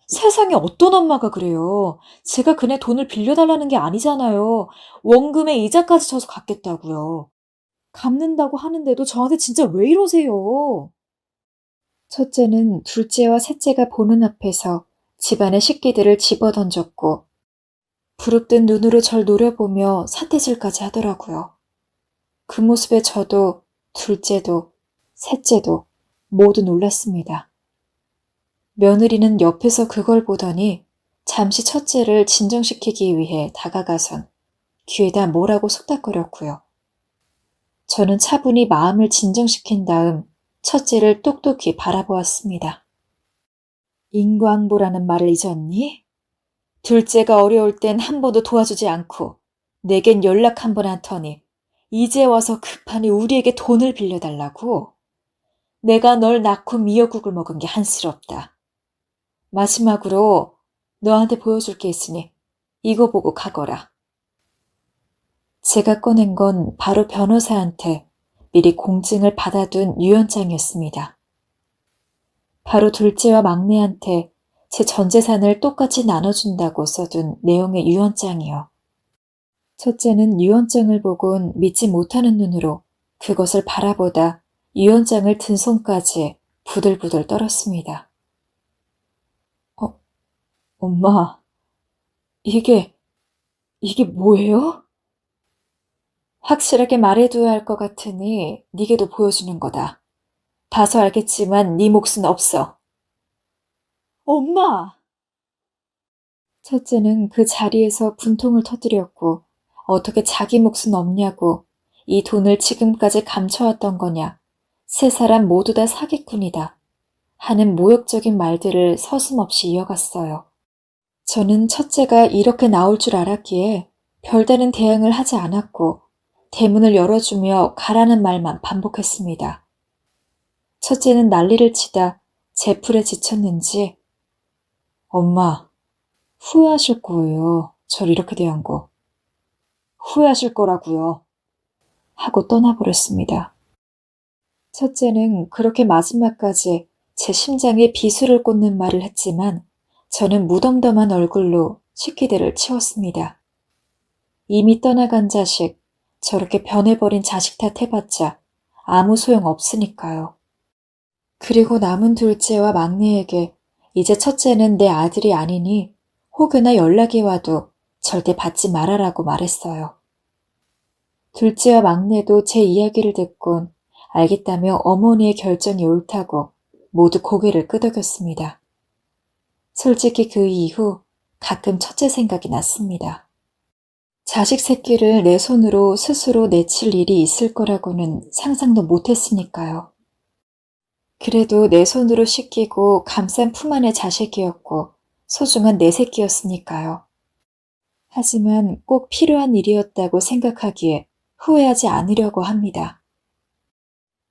세상에 어떤 엄마가 그래요. 제가 그네 돈을 빌려달라는 게 아니잖아요. 원금에 이자까지 쳐서 갚겠다고요. 갚는다고 하는데도 저한테 진짜 왜 이러세요? 첫째는 둘째와 셋째가 보는 앞에서 집안의 식기들을 집어던졌고 부릅뜬 눈으로 절 노려보며 사태질까지 하더라고요. 그 모습에 저도 둘째도 셋째도 모두 놀랐습니다. 며느리는 옆에서 그걸 보더니 잠시 첫째를 진정시키기 위해 다가가선 귀에다 뭐라고 속닥거렸고요. 저는 차분히 마음을 진정시킨 다음 첫째를 똑똑히 바라보았습니다. 인과응보라는 말을 잊었니? 둘째가 어려울 땐 한 번도 도와주지 않고 내겐 연락 한 번 안 터니 이제 와서 급하니 우리에게 돈을 빌려달라고? 내가 널 낳고 미역국을 먹은 게 한스럽다. 마지막으로 너한테 보여줄 게 있으니 이거 보고 가거라. 제가 꺼낸 건 바로 변호사한테 미리 공증을 받아둔 유언장이었습니다. 바로 둘째와 막내한테 제 전 재산을 똑같이 나눠준다고 써둔 내용의 유언장이요. 첫째는 유언장을 보곤 믿지 못하는 눈으로 그것을 바라보다 유언장을 든 손까지 부들부들 떨었습니다. 엄마, 이게 뭐예요? 확실하게 말해둬야 할 것 같으니 네게도 보여주는 거다. 봐서 알겠지만 네 몫은 없어. 엄마! 첫째는 그 자리에서 분통을 터뜨렸고 어떻게 자기 몫은 없냐고 이 돈을 지금까지 감춰왔던 거냐. 세 사람 모두 다 사기꾼이다. 하는 모욕적인 말들을 서슴없이 이어갔어요. 저는 첫째가 이렇게 나올 줄 알았기에 별다른 대응을 하지 않았고 대문을 열어주며 가라는 말만 반복했습니다. 첫째는 난리를 치다 제풀에 지쳤는지 엄마, 후회하실 거예요. 절 이렇게 대한 거. 후회하실 거라고요. 하고 떠나버렸습니다. 첫째는 그렇게 마지막까지 제 심장에 비수를 꽂는 말을 했지만 저는 무덤덤한 얼굴로 식기들을 치웠습니다. 이미 떠나간 자식, 저렇게 변해버린 자식 탓해봤자 아무 소용 없으니까요. 그리고 남은 둘째와 막내에게 이제 첫째는 내 아들이 아니니 혹여나 연락이 와도 절대 받지 말아라고 말했어요. 둘째와 막내도 제 이야기를 듣곤 알겠다며 어머니의 결정이 옳다고 모두 고개를 끄덕였습니다. 솔직히 그 이후 가끔 첫째 생각이 났습니다. 자식 새끼를 내 손으로 스스로 내칠 일이 있을 거라고는 상상도 못했으니까요. 그래도 내 손으로 씻기고 감싼 품 안의 자식이었고 소중한 내 새끼였으니까요. 하지만 꼭 필요한 일이었다고 생각하기에 후회하지 않으려고 합니다.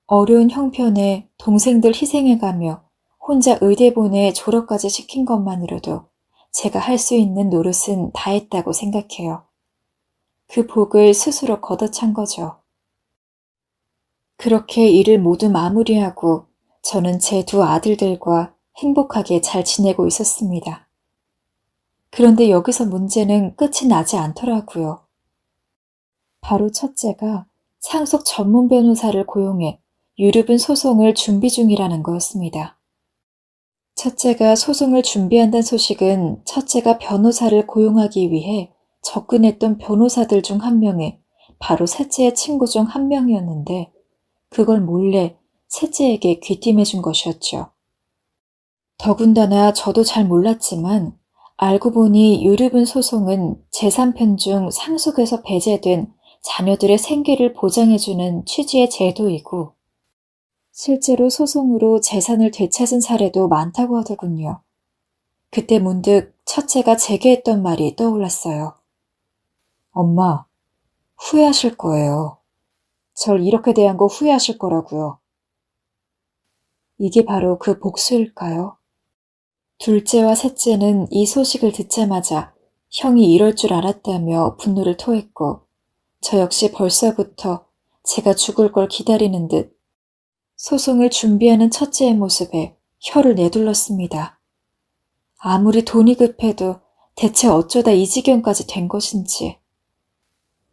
어려운 형편에 동생들 희생해가며 혼자 의대 보내 졸업까지 시킨 것만으로도 제가 할 수 있는 노릇은 다 했다고 생각해요. 그 복을 스스로 걷어찬 거죠. 그렇게 일을 모두 마무리하고 저는 제 두 아들들과 행복하게 잘 지내고 있었습니다. 그런데 여기서 문제는 끝이 나지 않더라고요. 바로 첫째가 상속 전문 변호사를 고용해 유류분 소송을 준비 중이라는 거였습니다. 첫째가 소송을 준비한다는 소식은 첫째가 변호사를 고용하기 위해 접근했던 변호사들 중 한 명이 바로 셋째의 친구 중 한 명이었는데 그걸 몰래 셋째에게 귀띔해 준 것이었죠. 더군다나 저도 잘 몰랐지만 알고 보니 유류분 소송은 재산편 중 상속에서 배제된 자녀들의 생계를 보장해주는 취지의 제도이고 실제로 소송으로 재산을 되찾은 사례도 많다고 하더군요. 그때 문득 첫째가 제게 했던 말이 떠올랐어요. 엄마, 후회하실 거예요. 절 이렇게 대한 거 후회하실 거라고요. 이게 바로 그 복수일까요? 둘째와 셋째는 이 소식을 듣자마자 형이 이럴 줄 알았다며 분노를 토했고 저 역시 벌써부터 제가 죽을 걸 기다리는 듯 소송을 준비하는 첫째의 모습에 혀를 내둘렀습니다. 아무리 돈이 급해도 대체 어쩌다 이 지경까지 된 것인지.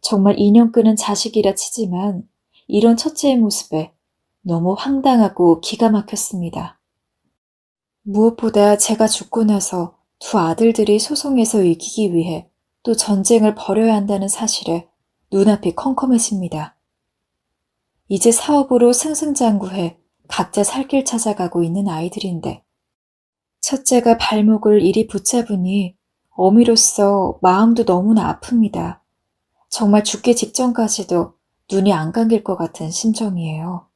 정말 인연 끄는 자식이라 치지만 이런 첫째의 모습에 너무 황당하고 기가 막혔습니다. 무엇보다 제가 죽고 나서 두 아들들이 소송에서 이기기 위해 또 전쟁을 벌여야 한다는 사실에 눈앞이 컴컴해집니다. 이제 사업으로 승승장구해 각자 살 길 찾아가고 있는 아이들인데 첫째가 발목을 이리 붙잡으니 어미로서 마음도 너무나 아픕니다. 정말 죽기 직전까지도 눈이 안 감길 것 같은 심정이에요.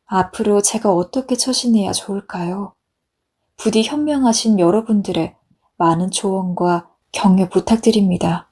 앞으로 제가 어떻게 처신해야 좋을까요? 부디 현명하신 여러분들의 많은 조언과 격려 부탁드립니다.